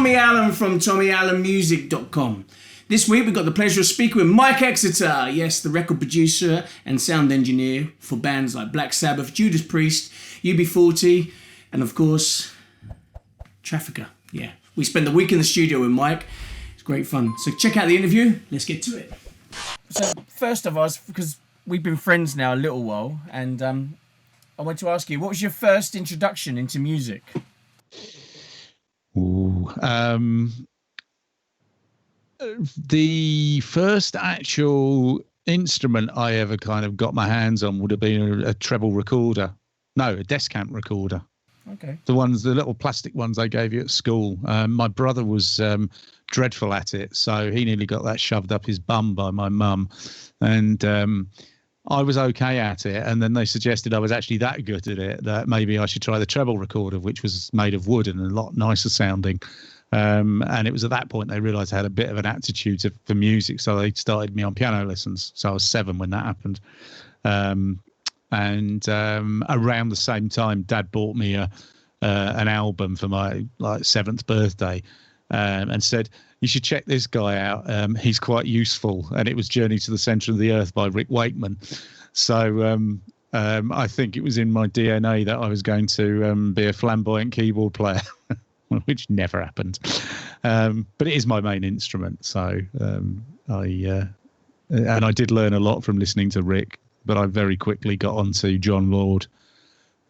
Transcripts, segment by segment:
Tommy Allen from TommyAllenMusic.com. This week we've got the pleasure of speaking with Mike Exeter, yes, the record producer and sound engineer for bands like Black Sabbath, Judas Priest, UB40, and of course, Trafficker. Yeah, we spent the week in the studio with Mike. It's great fun. So check out the interview. Let's get to it. So first of all, because we've been friends now a little while, and I want to ask you, what was your first introduction into music? The first actual instrument I ever kind of got my hands on would have been a treble recorder. No, a Descamp recorder. Okay. The little plastic ones I gave you at school. My brother was dreadful at it, so he nearly got that shoved up his bum by my mum. And I was okay at it, and then they suggested I was actually that good at it that maybe I should try the treble recorder, which was made of wood and a lot nicer sounding. And it was at that point they realised I had a bit of an aptitude for music, so they started me on piano lessons. So I was 7 when that happened. And around the same time, Dad bought me an album for my 7th birthday, and said, "You should check this guy out. He's quite useful." And it was "Journey to the Centre of the Earth" by Rick Wakeman. So I think it was in my DNA that I was going to be a flamboyant keyboard player, which never happened. But it is my main instrument. So I did learn a lot from listening to Rick, but I very quickly got onto John Lord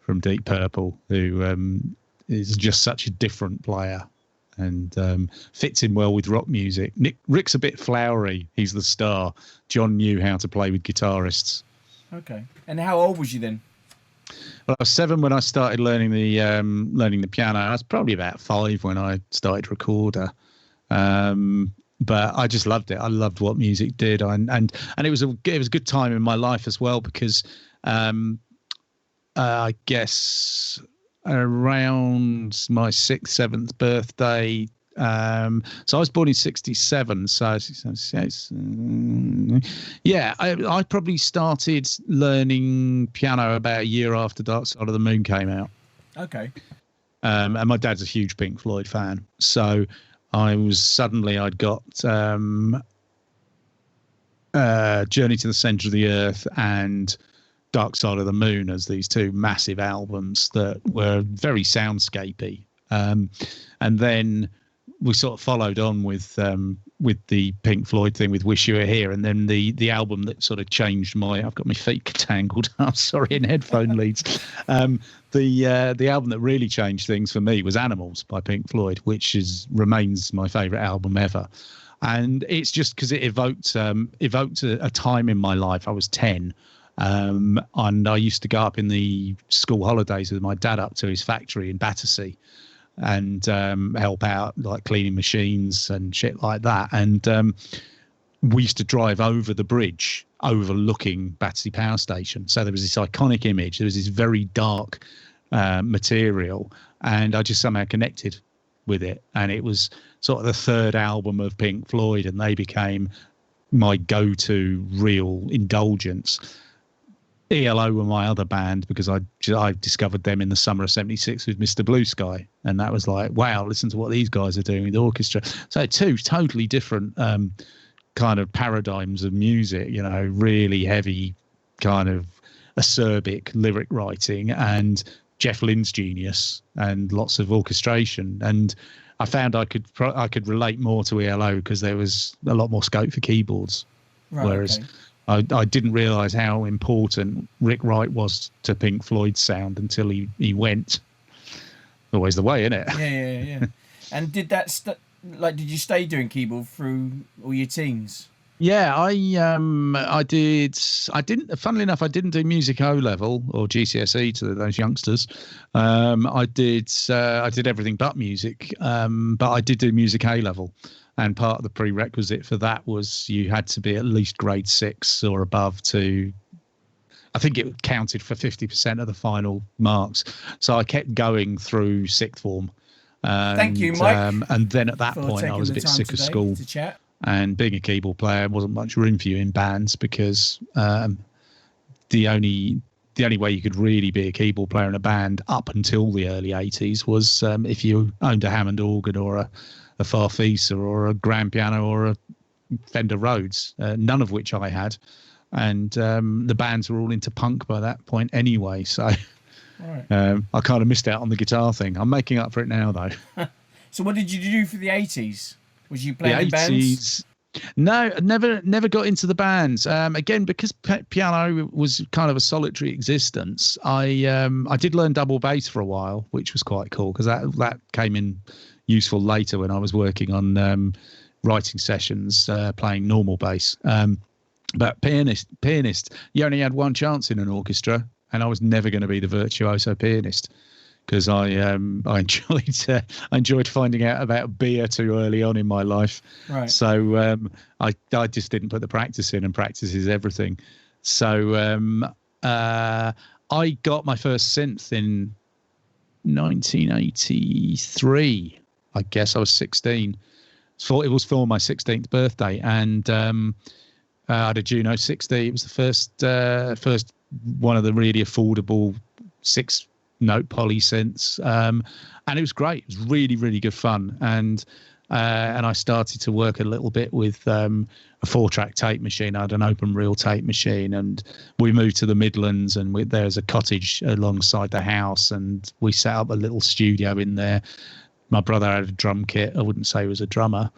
from Deep Purple, who is just such a different player and fits in well with rock music. Rick's a bit flowery. He's the star. John knew how to play with guitarists. Okay. And how old was you then? Well, I was 7 when I started learning the piano. I was probably about 5 when I started recorder. But I just loved it. I loved what music did, and it was a good time in my life as well, because I guess around my 6th, 7th birthday. So I was born in 1967. So yeah, I probably started learning piano about a year after Dark Side of the Moon came out. Okay. And my dad's a huge Pink Floyd fan, so I'd got Journey to the Centre of the Earth and Dark Side of the Moon as these 2 massive albums that were very soundscapey. And then we sort of followed on with the Pink Floyd thing with Wish You Were Here, and then the album that sort of changed I've got my feet tangled. I'm sorry, in headphone leads. The album that really changed things for me was Animals by Pink Floyd, which remains my favourite album ever. And it's just because it evoked a time in my life. I was 10. And I used to go up in the school holidays with my dad up to his factory in Battersea and help out, like cleaning machines and shit like that. And we used to drive over the bridge overlooking Battersea Power Station. So there was this iconic image. There was this very dark material, and I just somehow connected with it. And it was sort of the 3rd album of Pink Floyd, and they became my go-to real indulgence. ELO were my other band because I discovered them in the summer of '76 with Mr. Blue Sky, and that was like, wow, listen to what these guys are doing with the orchestra. So 2 totally different kind of paradigms of music, really heavy kind of acerbic lyric writing, and Jeff Lynne's genius and lots of orchestration. And I found I could relate more to ELO because there was a lot more scope for keyboards, whereas I didn't realise how important Rick Wright was to Pink Floyd's sound until he went. Always the way, isn't it? Yeah. And did that did you stay doing keyboard through all your teens? Yeah, I did. I didn't. Funnily enough, I didn't do music O level or GCSE to those youngsters. I did everything but music. But I did do music A level, and part of the prerequisite for that was you had to be at least grade 6 or above to. I think it counted for 50% of the final marks. So I kept going through 6th form. Thank you, Mike. And then at that point, I was a bit sick of school. To chat. And being a keyboard player, wasn't much room for you in bands because the only way you could really be a keyboard player in a band up until the early 80s was if you owned a Hammond organ or a Farfisa or a grand piano or a Fender Rhodes, none of which I had. And the bands were all into punk by that point anyway. So Right. I kind of missed out on the guitar thing. I'm making up for it now, though. So what did you do for the 80s? Was you The playing in bands? 80s. No, never got into the bands. Again, because piano was kind of a solitary existence. I did learn double bass for a while, which was quite cool because that came in useful later when I was working on writing sessions, playing normal bass. But pianist, you only had one chance in an orchestra, and I was never going to be the virtuoso pianist because I enjoyed finding out about beer too early on in my life. Right. So I just didn't put the practice in, and practice is everything. So I got my first synth in 1983. I guess I was 16. So it was for my 16th birthday, and I had a Juno 60. It was the first one of the really affordable 6-note poly synths, and it was great. It was really, really good fun. And I started to work a little bit with a 4-track tape machine. I had an open reel tape machine, and we moved to the Midlands, and there's a cottage alongside the house, and we set up a little studio in there. My brother had a drum kit. I wouldn't say he was a drummer.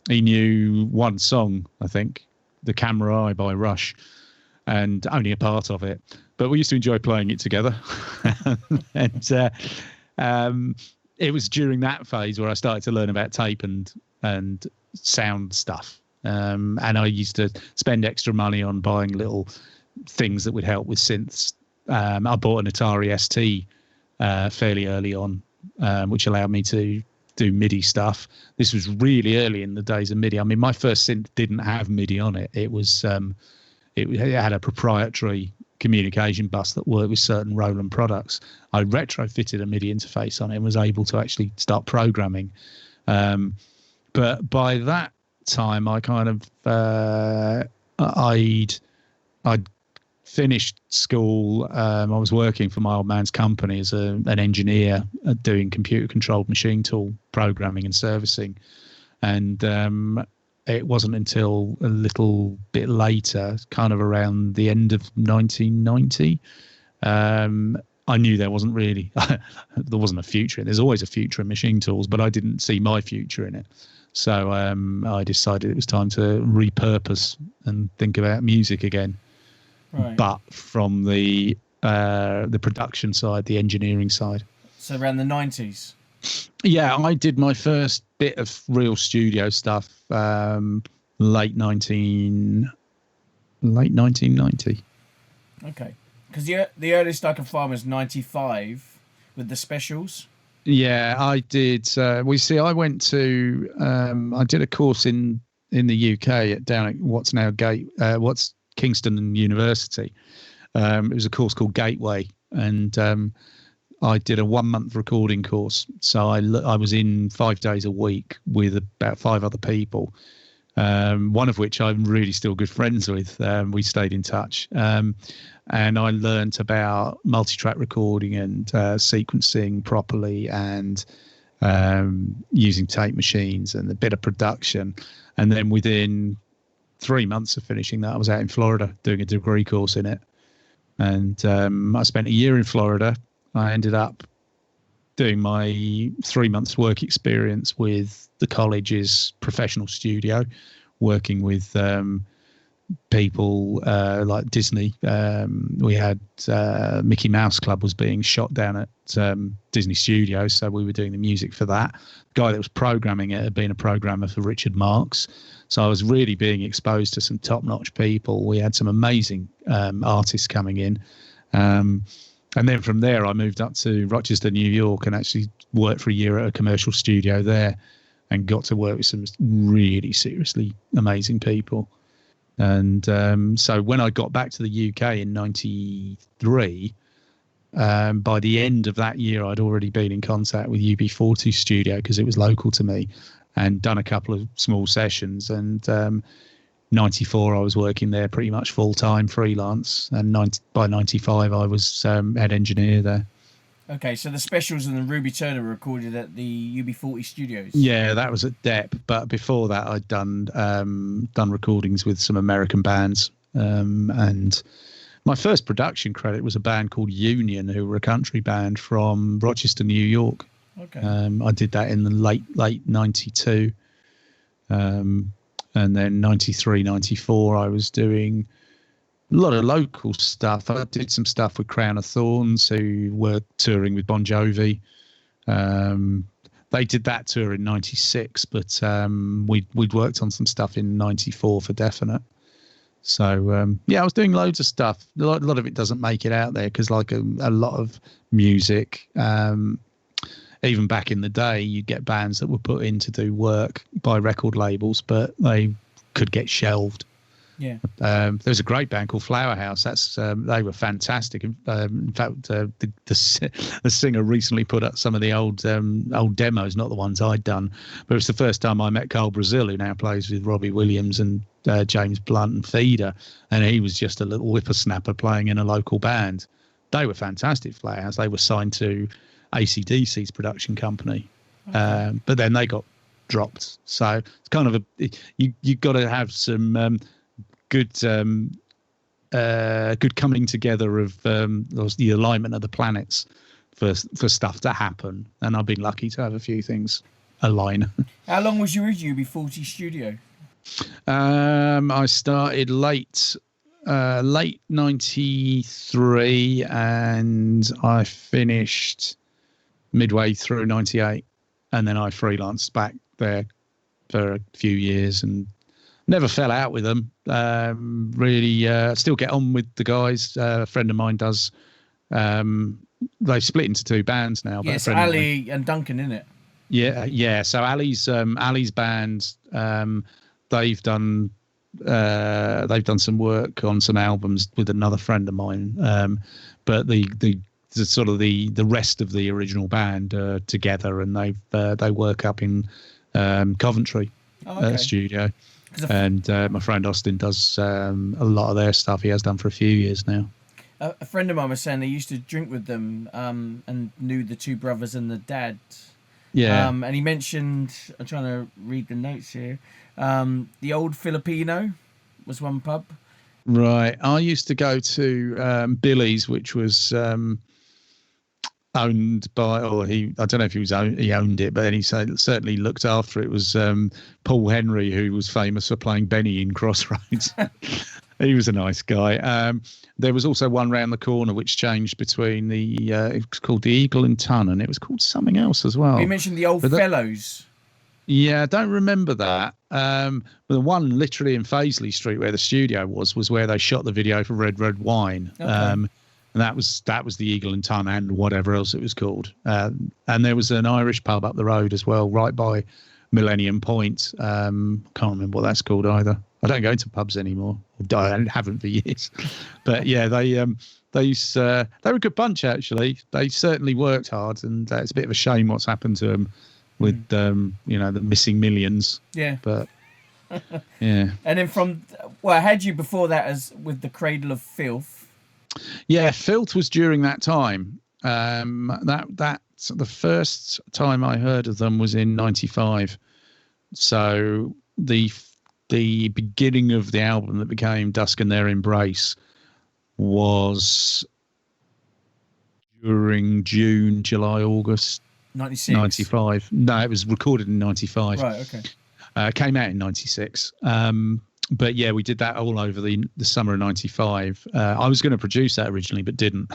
He knew one song, I think, The Camera Eye by Rush, and only a part of it. But we used to enjoy playing it together. And it was during that phase where I started to learn about tape and sound stuff. And I used to spend extra money on buying little things that would help with synths. I bought an Atari ST fairly early on, which allowed me to do MIDI stuff. This was really early in the days of MIDI. I mean, my first synth didn't have MIDI on it. It was it had a proprietary communication bus that worked with certain Roland products. I retrofitted a MIDI interface on it and was able to actually start programming. But by that time, I kind of I'd finished school. I was working for my old man's company as an engineer, doing computer-controlled machine tool programming and servicing. And it wasn't until a little bit later, kind of around the end of 1990, I knew there wasn't a future in it. There's always a future in machine tools, but I didn't see my future in it. So I decided it was time to repurpose and think about music again. Right. But from the production side, the engineering side. So around the 90s? Yeah, I did my first bit of real studio stuff late 1990. Okay. Because the earliest I can find was 95 with the specials. Yeah, I did. I went to I did a course in the UK down at what's now Kingston University. It was a course called Gateway, and I did a 1-month recording course. So I was in 5 days a week with about 5 other people, one of which I'm really still good friends with. We stayed in touch, and I learnt about multi-track recording and sequencing properly, and using tape machines and a bit of production. And then within 3 months of finishing that, I was out in Florida doing a degree course in it. And I spent a year in Florida. I ended up doing my 3 months work experience with the college's professional studio, working with people like Disney. We had Mickey Mouse Club was being shot down at Disney Studios, so we were doing the music for that. The guy that was programming it had been a programmer for Richard Marx, so I was really being exposed to some top-notch people. We had some amazing artists coming in, and then from there I moved up to Rochester, New York, and actually worked for a year at a commercial studio there, and got to work with some really seriously amazing people. And so when I got back to the UK in 93, by the end of that year, I'd already been in contact with UB40 Studio because it was local to me, and done a couple of small sessions. And 94, I was working there pretty much full-time freelance. And by 95, I was head engineer there. Okay, so the specials and the Ruby Turner were recorded at the UB40 studios. Yeah, that was at Depp, but before that, I'd done recordings with some American bands, and my first production credit was a band called Union, who were a country band from Rochester, New York. Okay. I did that in the late 92, and then 93, 94, I was doing a lot of local stuff. I did some stuff with Crown of Thorns, who were touring with Bon Jovi. They did that tour in 96, but we'd worked on some stuff in 94 for definite. So, I was doing loads of stuff. A lot of it doesn't make it out there because, like a lot of music, even back in the day, you'd get bands that were put in to do work by record labels, but they could get shelved. Yeah. There was a great band called Flower House. They were fantastic. In fact, the singer recently put up some of the old demos, not the ones I'd done, but it was the first time I met Carl Brazil, who now plays with Robbie Williams and James Blunt and Feeder, and he was just a little whippersnapper playing in a local band. They were fantastic, Flower House. They were signed to AC/DC's production company, okay. But then they got dropped. So it's kind of you got to have some good coming together of the alignment of the planets for stuff to happen, and I've been lucky to have a few things align. How long was you with UB40 studio? I started late 93, and I finished midway through 98, and then I freelanced back there for a few years and never fell out with them. Really, still get on with the guys. A friend of mine does. They've split into two bands now. Yes, Ali and Duncan, isn't it? Yeah. So Ali's band. They've done some work on some albums with another friend of mine. But the sort of the rest of the original band are together, and they work up in Coventry studio. And my friend Austin does a lot of their stuff. He has done for a few years now. A friend of mine was saying they used to drink with them and knew the two brothers and the dad. Yeah. And he mentioned, I'm trying to read the notes here, the Old Filipino was one pub. Right. I used to go to Billy's, which was owned by, I don't know if he owned it, but then he certainly looked after it. It was Paul Henry, who was famous for playing Benny in Crossroads. He was a nice guy. There was also one round the corner which changed between it was called the Eagle and Ton, and it was called something else as well. You mentioned the Old Fellows. Yeah, I don't remember that. But the one literally in Paisley Street where the studio was where they shot the video for Red Red Wine. Okay. And that was the Eagle and Ton and whatever else it was called. And there was an Irish pub up the road as well, right by Millennium Point. Can't remember what that's called either. I don't go into pubs anymore. I haven't for years. But yeah, they were a good bunch actually. They certainly worked hard, and it's a bit of a shame what's happened to them with the missing millions. Yeah. But yeah. And then I had you before that as with the Cradle of Filth. Yeah, Filth was during that time. That's the first time I heard of them was in 95. So the beginning of the album that became Dusk and Their Embrace was during June, July, August 96. 95. No, it was recorded in 95. Right, okay. Came out in 96. But yeah, we did that all over the summer of 95. I was going to produce that originally, but didn't.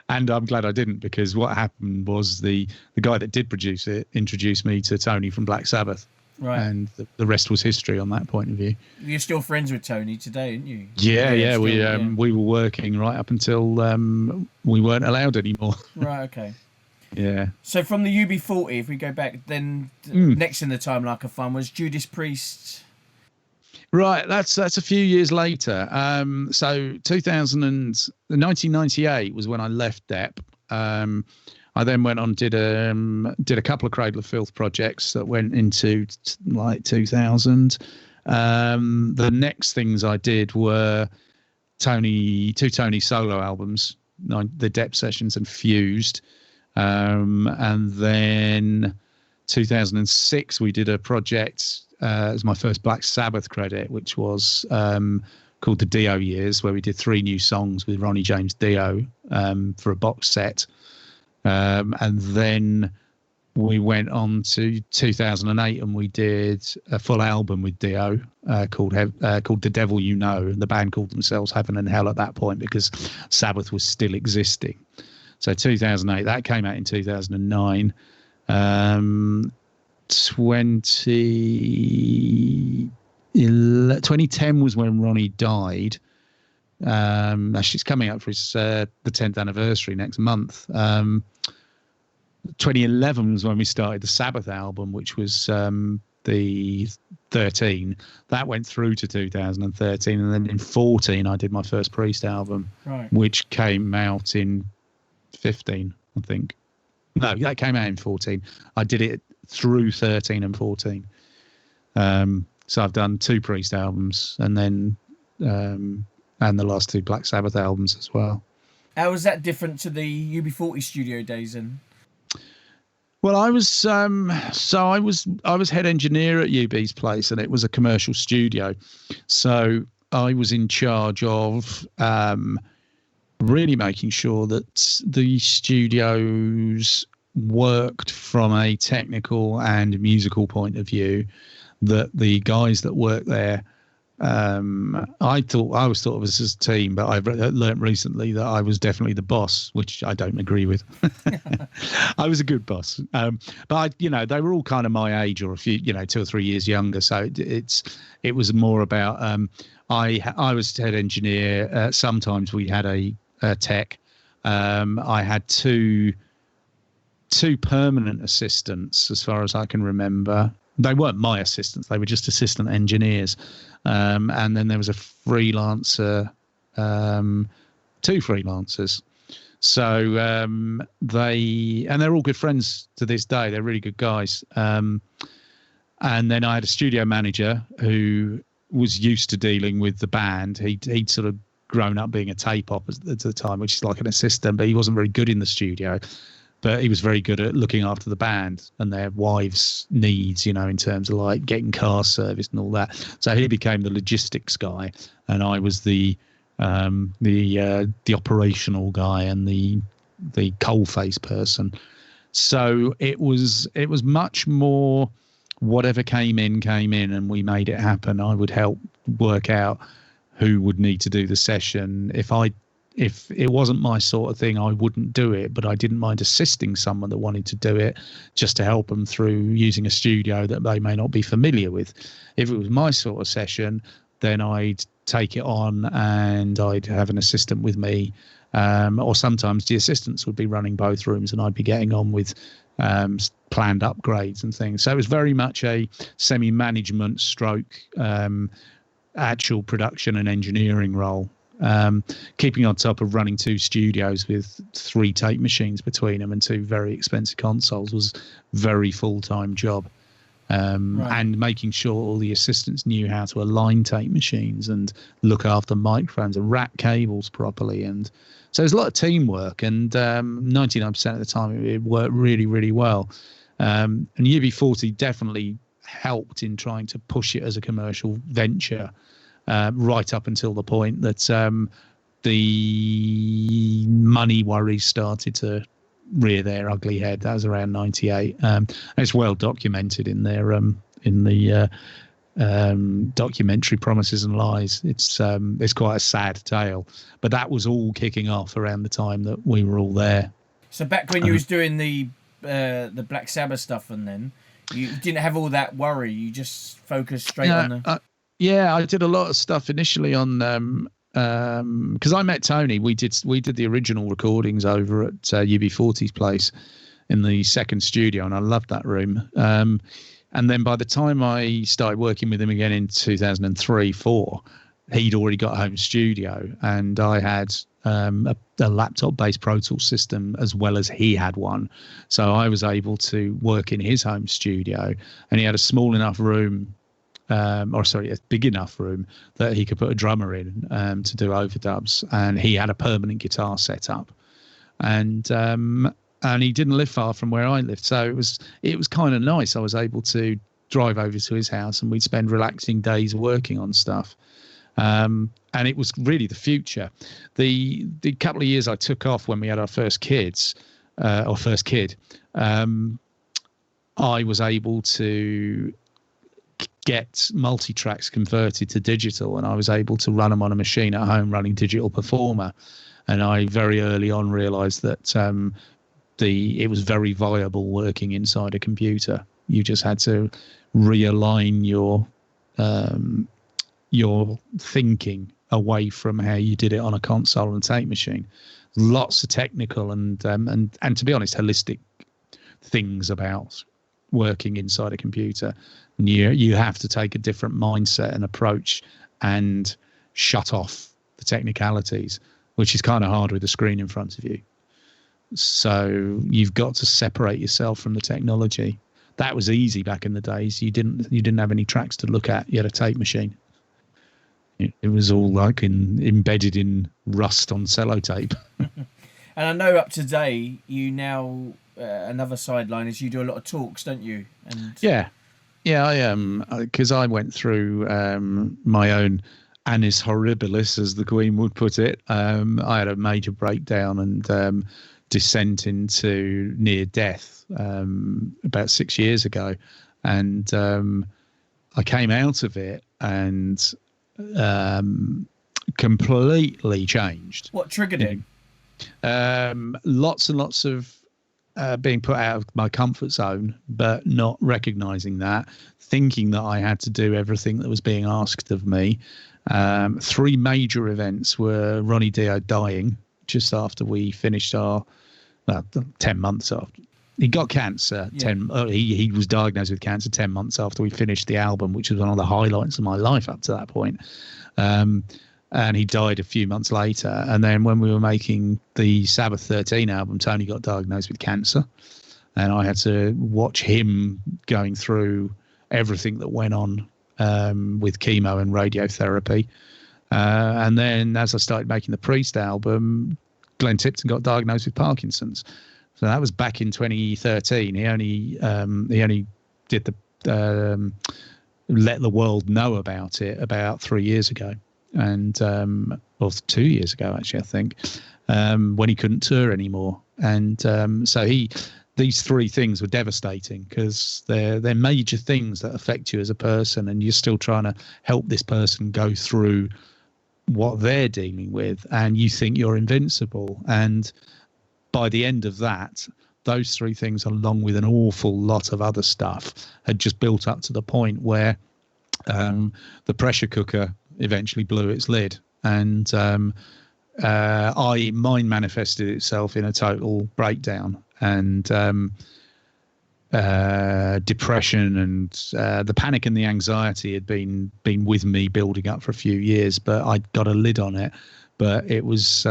And I'm glad I didn't, because what happened was the guy that did produce it introduced me to Tony from Black Sabbath. Right. And the rest was history on that point of view. You're still friends with Tony today, aren't you? Yeah. We were working right up until we weren't allowed anymore. Right, okay. Yeah. So from the UB40, if we go back, then next in the timeline I could find was Judas Priest. Right, that's a few years later. So 1998 was when I left Depp. I then went on did a couple of Cradle of Filth projects that went into like 2000. The next things I did were two Tony solo albums, the Depp sessions and Fused. And then 2006, we did a project. It was my first Black Sabbath credit, which was called the Dio Years, where we did 3 new songs with Ronnie James Dio for a box set. And then we went on to 2008 and we did a full album with Dio called The Devil You Know. And the band called themselves Heaven and Hell at that point because Sabbath was still existing. So 2008, that came out in 2009. 2010 was when Ronnie died. Actually, it's coming up for his the 10th anniversary next month. 2011 was when we started the Sabbath album, which was the 13. That went through to 2013, and then in 14 I did my first Priest album, right, which came out in 15, I think. No, that came out in 14. I did it through 13 and 14. So I've done 2 Priest albums, and then and the last 2 Black Sabbath albums as well. How was that different to the UB40 studio days then? Well, I was I was head engineer at UB's place, and it was a commercial studio. So I was in charge of really making sure that the studios worked from a technical and musical point of view, that the guys that work there, I was thought of as a team, but I've learned recently that I was definitely the boss, which I don't agree with. I was a good boss, but they were all kind of my age or a few, 2 or 3 years younger. So it was more about I was head engineer. Sometimes we had a tech. I had two permanent assistants, as far as I can remember. They weren't my assistants; they were just assistant engineers. And then there was a freelancer, 2 freelancers. So they're all good friends to this day. They're really good guys. And then I had a studio manager who was used to dealing with the band. He'd sort of grown up being a tape op at the time, which is like an assistant, but he wasn't very good in the studio. But he was very good at looking after the band and their wives' needs, in terms of like getting car serviced and all that. So he became the logistics guy, and I was the operational guy and the coalface person. So it was much more whatever came in, and we made it happen. I would help work out who would need to do the session. If it wasn't my sort of thing, I wouldn't do it, but I didn't mind assisting someone that wanted to do it just to help them through using a studio that they may not be familiar with. If it was my sort of session, then I'd take it on and I'd have an assistant with me. Or sometimes the assistants would be running both rooms and I'd be getting on with planned upgrades and things. So it was very much a semi-management stroke, actual production and engineering role. Keeping on top of running 2 studios with 3 tape machines between them and 2 very expensive consoles was very full-time job. Right. And making sure all the assistants knew how to align tape machines and look after microphones and wrap cables properly. And so there's a lot of teamwork, and 99% of the time it worked really, really well. And UB40 definitely helped in trying to push it as a commercial venture. Right up until the point that the money worries started to rear their ugly head. That was around 98. It's well documented in their documentary Promises and Lies. It's quite a sad tale, but that was all kicking off around the time that we were all there. So back when you was doing the Black Sabbath stuff, and then you didn't have all that worry. You just focused straight on the. Yeah, I did a lot of stuff initially on because I met Tony. We did the original recordings over at UB40's place in the second studio, and I loved that room. And then by the time I started working with him again in 2003-04, he'd already got a home studio, and I had a laptop-based Pro Tools system as well as he had one. So I was able to work in his home studio, and he had a small enough room. A big enough room that he could put a drummer in to do overdubs, and he had a permanent guitar set up. And and he didn't live far from where I lived, so it was kind of nice. I was able to drive over to his house, and we'd spend relaxing days working on stuff. And it was really the future. The couple of years I took off when we had our first kids, or first kid, I was able to get multi-tracks converted to digital, and I was able to run them on a machine at home running Digital Performer. And I very early on realized that it was very viable working inside a computer. You just had to realign your thinking away from how you did it on a console and tape machine. Lots of technical and to be honest, holistic things about working inside a computer. And you have to take a different mindset and approach and shut off the technicalities, which is kind of hard with a screen in front of you. So you've got to separate yourself from the technology. That was easy back in the days. You didn't have any tracks to look at. You had a tape machine. It was all like embedded in rust on sellotape. And I know up to date, you now another sideline is you do a lot of talks, don't you? And yeah, I am, because I went through my own annus horribilis, as the Queen would put it. I had a major breakdown and descent into near death about 6 years ago, and I came out of it and completely changed. What triggered it? Lots and lots of being put out of my comfort zone, but not recognizing that, thinking that I had to do everything that was being asked of me. 3 major events were Ronnie Dio dying just after we finished our 10 months after. He got cancer. Yeah. He was diagnosed with cancer 10 months after we finished the album, which was one of the highlights of my life up to that point. And he died a few months later. And then when we were making the Sabbath 13 album, Tony got diagnosed with cancer. And I had to watch him going through everything that went on with chemo and radiotherapy. And then as I started making the Priest album, Glenn Tipton got diagnosed with Parkinson's. So that was back in 2013. He only did the let the world know about it about 3 years ago, and or 2 years ago actually, I think, when he couldn't tour anymore. And so these 3 things were devastating, because they're major things that affect you as a person, and you're still trying to help this person go through what they're dealing with, and you think you're invincible. And by the end of that, those 3 things, along with an awful lot of other stuff, had just built up to the point where the pressure cooker eventually blew its lid. And mine manifested itself in a total breakdown and depression, and the panic and the anxiety had been with me building up for a few years, but I'd got a lid on it. But it was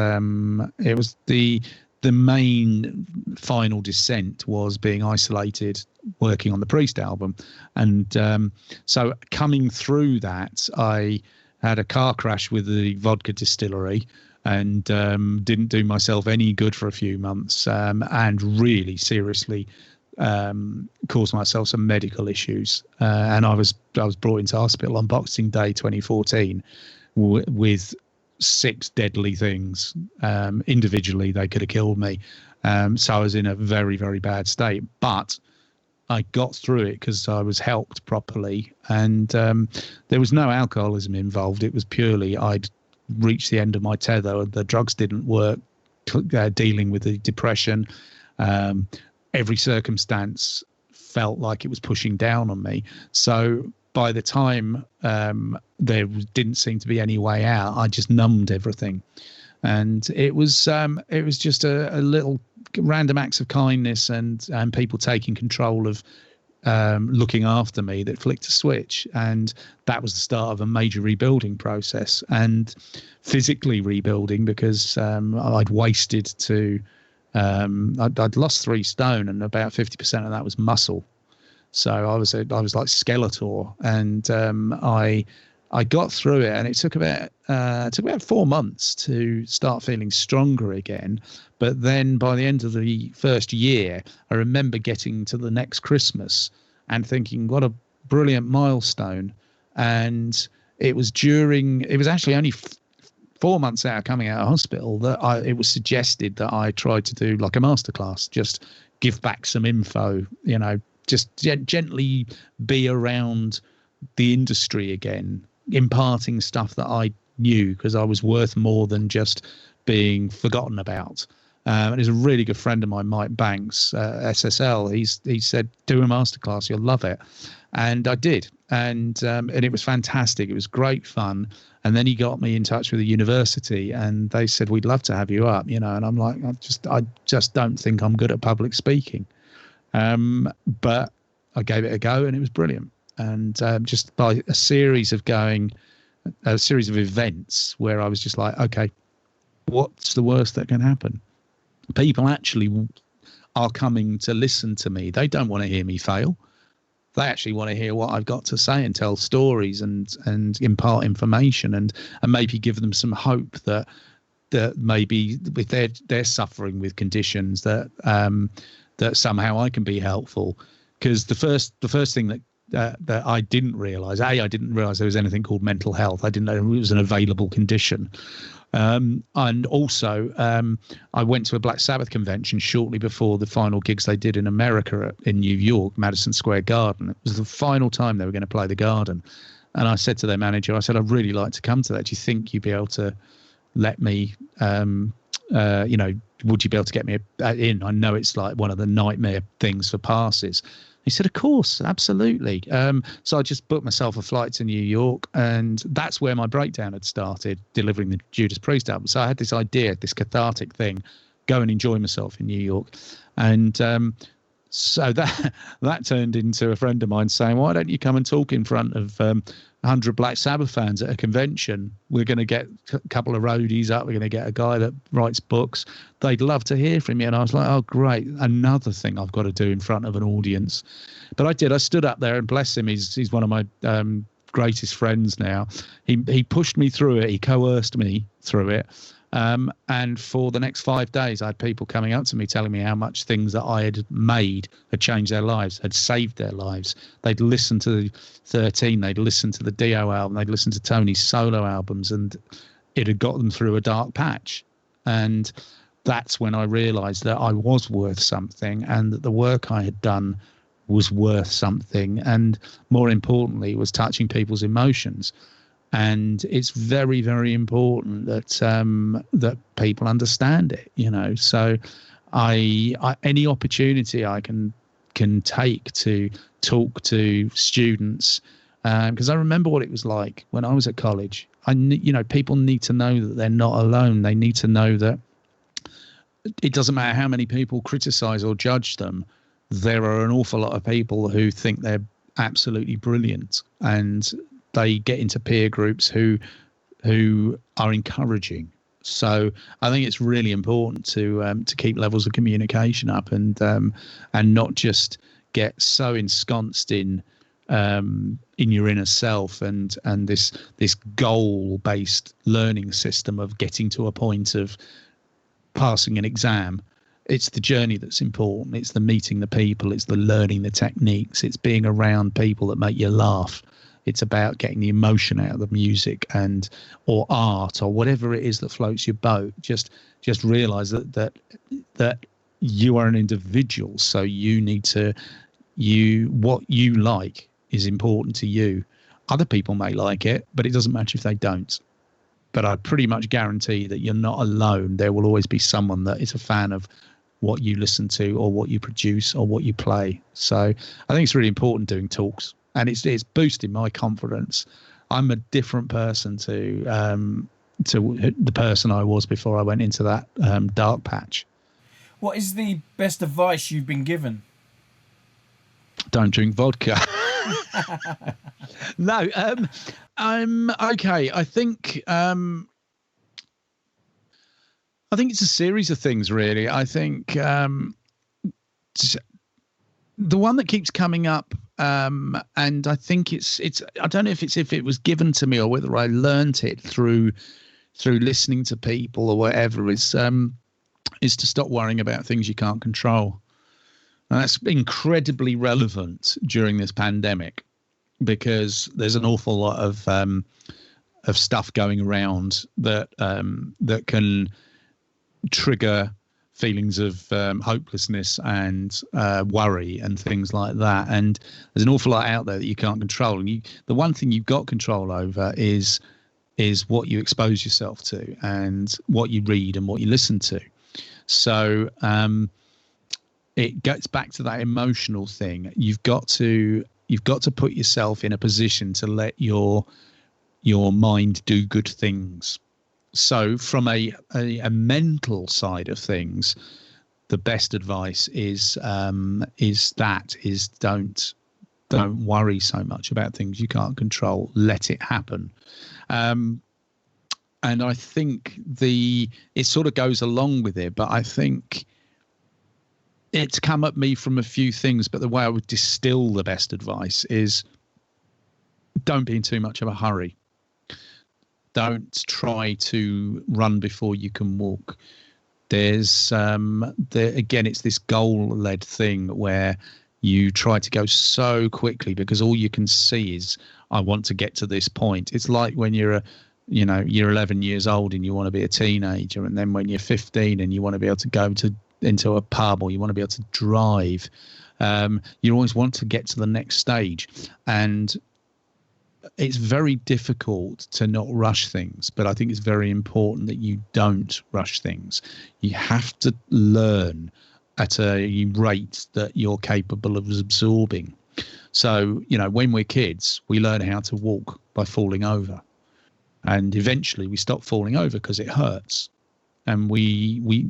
the main final descent was being isolated working on the Priest album. And so coming through that, I had a car crash with the vodka distillery and didn't do myself any good for a few months, and really seriously caused myself some medical issues. And I was brought into hospital on Boxing Day 2014 with 6 deadly things. Individually, they could have killed me. So I was in a very, very bad state. But I got through it because I was helped properly. And there was no alcoholism involved. It was purely I'd reached the end of my tether. The drugs didn't work, dealing with the depression. Every circumstance felt like it was pushing down on me. So by the time there didn't seem to be any way out, I just numbed everything. And it was just a little random acts of kindness and people taking control of looking after me that flicked a switch. And that was the start of a major rebuilding process, and physically rebuilding, because I'd wasted to I'd lost 3 stone, and about 50% of that was muscle. So I was like Skeletor, and I I got through it, and it took about 4 months to start feeling stronger again. But then by the end of the first year, I remember getting to the next Christmas and thinking, what a brilliant milestone. And it was actually only 4 months out of coming out of hospital that it was suggested that I tried to do like a masterclass, just give back some info, just gently be around the industry again, imparting stuff that I knew, because I was worth more than just being forgotten about. And he's a really good friend of mine, Mike Banks, SSL. He said, do a masterclass, you'll love it. And I did. And it was fantastic. It was great fun. And then he got me in touch with the university, and they said, we'd love to have you up, and I'm like, I just don't think I'm good at public speaking. But I gave it a go, and it was brilliant. And just by a series of events where I was just like, okay, what's the worst that can happen? People actually are coming to listen to me. They don't want to hear me fail. They actually want to hear what I've got to say and tell stories and impart information and maybe give them some hope that maybe with they're suffering with conditions that somehow I can be helpful. Because the first thing that I didn't realize, I didn't realize there was anything called mental health. I didn't know it was an available condition. And also, I went to a Black Sabbath convention shortly before the final gigs they did in America in New York, Madison Square Garden. It was the final time they were going to play the Garden. And I said to their manager, I'd really like to come to that. Do you think you'd be able to let me, would you be able to get me in? I know it's like one of the nightmare things for passes. He said, of course, absolutely. So I just booked myself a flight to New York, and that's where my breakdown had started, delivering the Judas Priest album. So I had this idea, this cathartic thing, go and enjoy myself in New York. And so that turned into a friend of mine saying, why don't you come and talk in front of 100 Black Sabbath fans at a convention? We're going to get a couple of roadies up. We're going to get a guy that writes books. They'd love to hear from you. And I was like, oh, great. Another thing I've got to do in front of an audience. But I did. I stood up there, and bless him, he's one of my greatest friends now. He pushed me through it. He coerced me through it. And for the next 5 days, I had people coming up to me telling me how much things that I had made had changed their lives, had saved their lives. They'd listened to the 13, they'd listened to the Dio album, they'd listened to Tony's solo albums, and it had got them through a dark patch. And that's when I realized that I was worth something, and that the work I had done was worth something, and more importantly, was touching people's emotions. And it's very, very important that that people understand it, So I any opportunity I can take to talk to students, because I remember what it was like when I was at college. People need to know that they're not alone. They need to know that it doesn't matter how many people criticize or judge them. There are an awful lot of people who think they're absolutely brilliant, and they get into peer groups who are encouraging. So I think it's really important to keep levels of communication up, and not just get so ensconced in your inner self and this goal-based learning system of getting to a point of passing an exam. It's the journey that's important. It's the meeting the people. It's the learning the techniques. It's being around people that make you laugh. It's about getting the emotion out of the music or art or whatever it is that floats your boat. Just realize that you are an individual. So you need to, what you like is important to you. Other people may like it, but it doesn't matter if they don't. But I pretty much guarantee that you're not alone. There will always be someone that is a fan of what you listen to or what you produce or what you play. So I think it's really important doing talks. And it's boosting my confidence. I'm a different person to the person I was before I went into that dark patch. What is the best advice you've been given? Don't drink vodka. No, I'm okay. I think it's a series of things, really. I think the one that keeps coming up And I think it's I don't know if it was given to me or whether I learnt it through listening to people or whatever, is to stop worrying about things you can't control. And that's incredibly relevant during this pandemic, because there's an awful lot of stuff going around that can trigger feelings of hopelessness and worry and things like that. And there's an awful lot out there that you can't control. And the one thing you've got control over is what you expose yourself to and what you read and what you listen to. So it gets back to that emotional thing. You've got to put yourself in a position to let your mind do good things. So from a mental side of things, the best advice is don't worry so much about things you can't control. Let it happen. And I think it sort of goes along with it, but I think it's come at me from a few things, but the way I would distill the best advice is don't be in too much of a hurry. Don't try to run before you can walk. There's again, it's this goal-led thing where you try to go so quickly because all you can see is, I want to get to this point. It's like when you're 11 years old and you want to be a teenager, and then when you're 15 and you want to be able to go into a pub, or you want to be able to drive. You always want to get to the next stage, and it's very difficult to not rush things, but I think it's very important that you don't rush things. You have to learn at a rate that you're capable of absorbing. So, when we're kids, we learn how to walk by falling over, and eventually we stop falling over because it hurts. And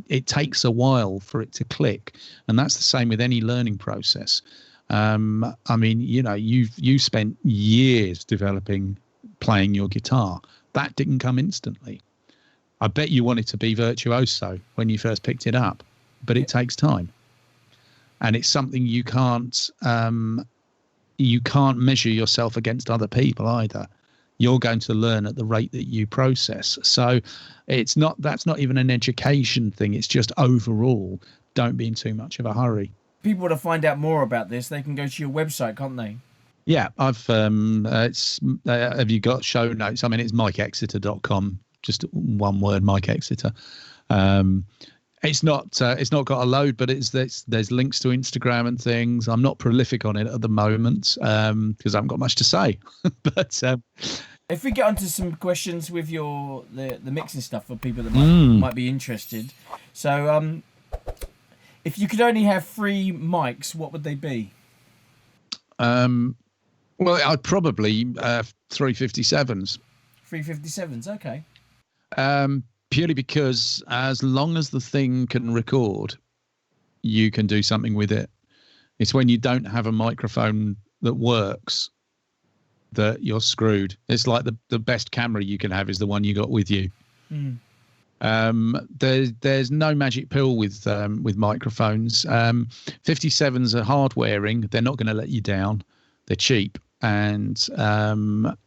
it takes a while for it to click, and that's the same with any learning process. I mean, you spent years playing your guitar. That didn't come instantly. I bet you wanted to be virtuoso when you first picked it up, but it takes time, and it's something you can't measure yourself against other people either. You're going to learn at the rate that you process. So that's not even an education thing. It's just overall, don't be in too much of a hurry. People want to find out more about this, they can go to your website, can't they? Yeah, I've have you got show notes? I mean, it's MikeExeter.com, just one word, Mike Exeter. It's not got a load, but there's links to Instagram and things. I'm not prolific on it at the moment because I haven't got much to say. But if we get onto some questions with the mixing stuff for people that might be interested. So if you could only have 3 mics, what would they be? Well, I'd probably 357s. 357s, okay. Purely because as long as the thing can record, you can do something with it. It's when you don't have a microphone that works that you're screwed. It's like the best camera you can have is the one you got with you. There's no magic pill with microphones. 57s are hard wearing. They're not going to let you down. They're cheap, and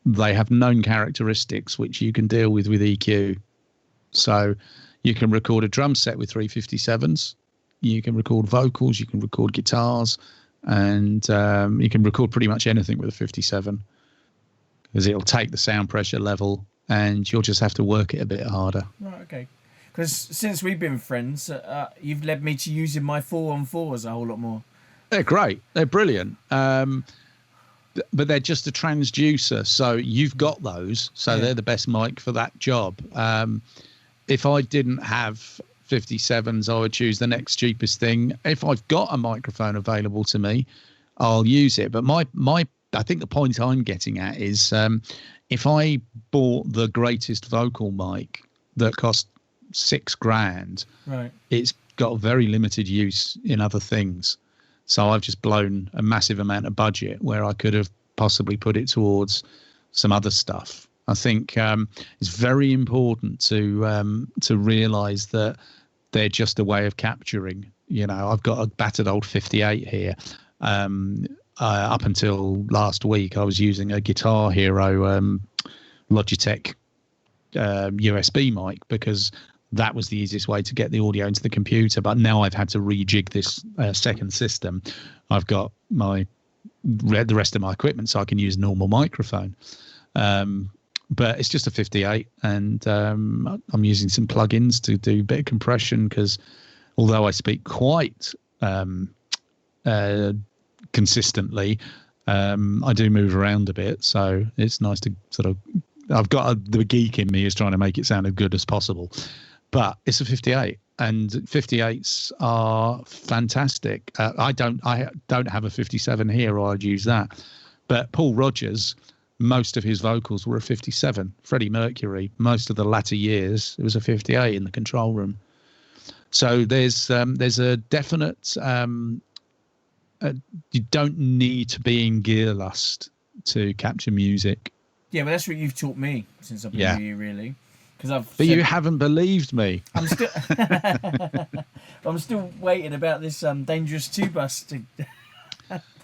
they have known characteristics which you can deal with EQ. So you can record a drum set with 357s. You can record vocals. You can record guitars, and you can record pretty much anything with a 57, because it'll take the sound pressure level, and you'll just have to work it a bit harder. Right, okay. Because since we've been friends, you've led me to using my 4-on-4s a whole lot more. They're great. They're brilliant. But they're just a transducer, so you've got those. So they're the best mic for that job. If I didn't have 57s, I would choose the next cheapest thing. If I've got a microphone available to me, I'll use it. But I think the point I'm getting at is if I bought the greatest vocal mic that cost $6,000, right, it's got very limited use in other things. So I've just blown a massive amount of budget where I could have possibly put it towards some other stuff. I think it's very important to realise that they're just a way of capturing. I've got a battered old 58 here. up until last week, I was using a Guitar Hero Logitech USB mic because that was the easiest way to get the audio into the computer. But now I've had to rejig this second system. I've got the rest of my equipment, so I can use normal microphone. But it's just a 58, and I'm using some plugins to do a bit of compression because although I speak quite consistently, I do move around a bit, so it's nice to sort of. I've got the geek in me is trying to make it sound as good as possible, but it's a 58, and 58s are fantastic. I don't have a 57 here, or I'd use that. But Paul Rodgers, most of his vocals were a 57. Freddie Mercury, most of the latter years, it was a 58 in the control room. So there's a definite. You don't need to be in gear lust to capture music. Yeah, but that's what you've taught me since I've been with you, really. But you haven't believed me. I'm still waiting about this Dangerous 2 bus to.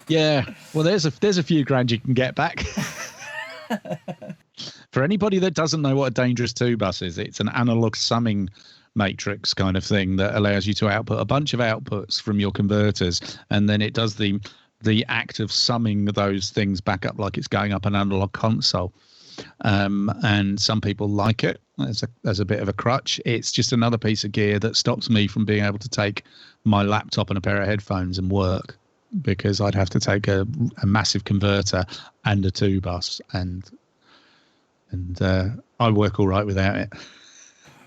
Yeah, well, there's a few grand you can get back. For anybody that doesn't know what a Dangerous 2 bus is, it's an analog summing matrix kind of thing that allows you to output a bunch of outputs from your converters, and then it does the act of summing those things back up like it's going up an analog console. And some people like it as a bit of a crutch. It's just another piece of gear that stops me from being able to take my laptop and a pair of headphones and work, because I'd have to take a massive converter and a 2 bus, and I work all right without it.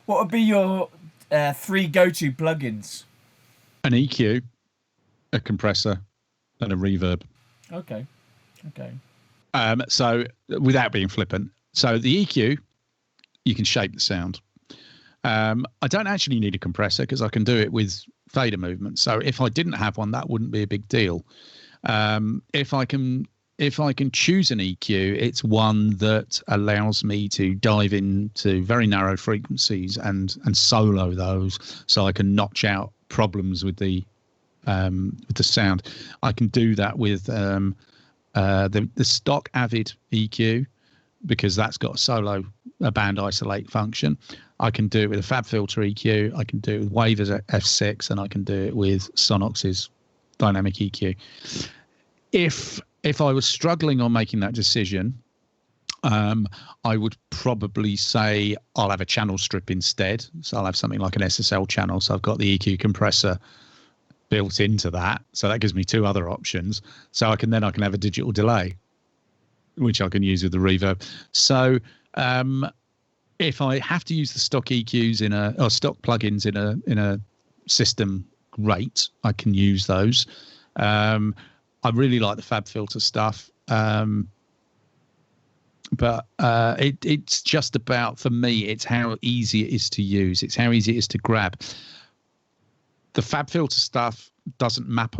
What would be your 3 go-to plugins? An EQ, a compressor, and a reverb. Okay. So without being flippant, so the EQ, you can shape the sound. I don't actually need a compressor because I can do it with fader movement. So if I didn't have one, that wouldn't be a big deal. If I can choose an EQ, it's one that allows me to dive into very narrow frequencies and solo those, so I can notch out problems with the sound. I can do that with the stock Avid EQ, because that's got a band isolate function. I can do it with a Fab Filter EQ. I can do it with Waver's F6, and I can do it with Sonox's dynamic EQ. If I was struggling on making that decision, I would probably say I'll have a channel strip instead. So I'll have something like an SSL channel. So I've got the EQ compressor built into that. So that gives me 2 other options. So I can have a digital delay, which I can use with the reverb. So if I have to use the stock EQs or stock plugins in a system, great, I can use those. I really like the Fab Filter stuff. But it's just about, for me, it's how easy it is to use. It's how easy it is to grab. The Fab Filter stuff doesn't map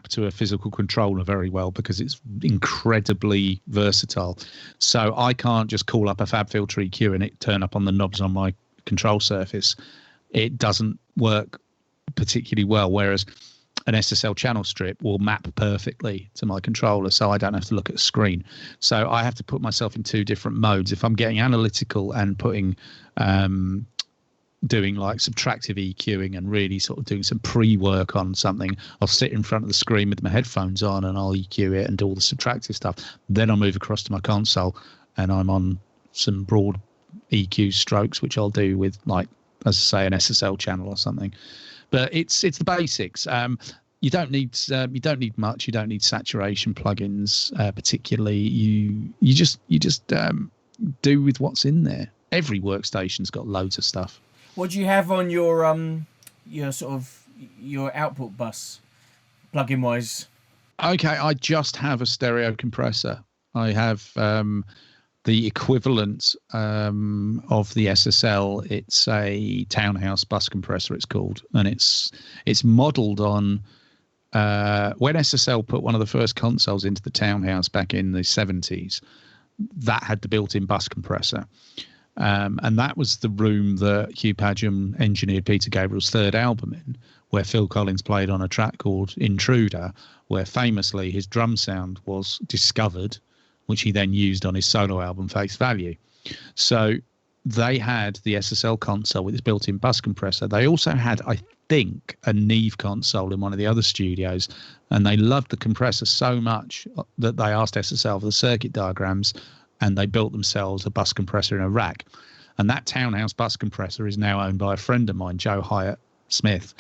to a physical controller very well because it's incredibly versatile. So I can't just call up a Fab Filter EQ and it turn up on the knobs on my control surface. It doesn't work particularly well, whereas an SSL channel strip will map perfectly to my controller, so I don't have to look at a screen. So I have to put myself in 2 different modes. If I'm getting analytical and putting doing like subtractive EQing and really sort of doing some pre-work on something, I'll sit in front of the screen with my headphones on and I'll EQ it and do all the subtractive stuff. Then I'll move across to my console and I'm on some broad EQ strokes, which I'll do with, like, as I say, an SSL channel or something. But it's the basics. You don't need much. You don't need saturation plugins particularly. You just do with what's in there. Every workstation's got loads of stuff. What do you have on your output bus, plugin wise? Okay, I just have a stereo compressor. I have the equivalent of the SSL. It's a Townhouse bus compressor, it's called, and it's modelled on when SSL put one of the first consoles into the Townhouse back in the 70s. That had the built-in bus compressor. And that was the room that Hugh Padgham engineered Peter Gabriel's 3rd album in, where Phil Collins played on a track called Intruder, where famously his drum sound was discovered, which he then used on his solo album Face Value. So they had the SSL console with its built-in bus compressor. They also had, I think, a Neve console in one of the other studios, and they loved the compressor so much that they asked SSL for the circuit diagrams, and they built themselves a bus compressor in a rack. And that Townhouse bus compressor is now owned by a friend of mine, Joe Hyatt Smith,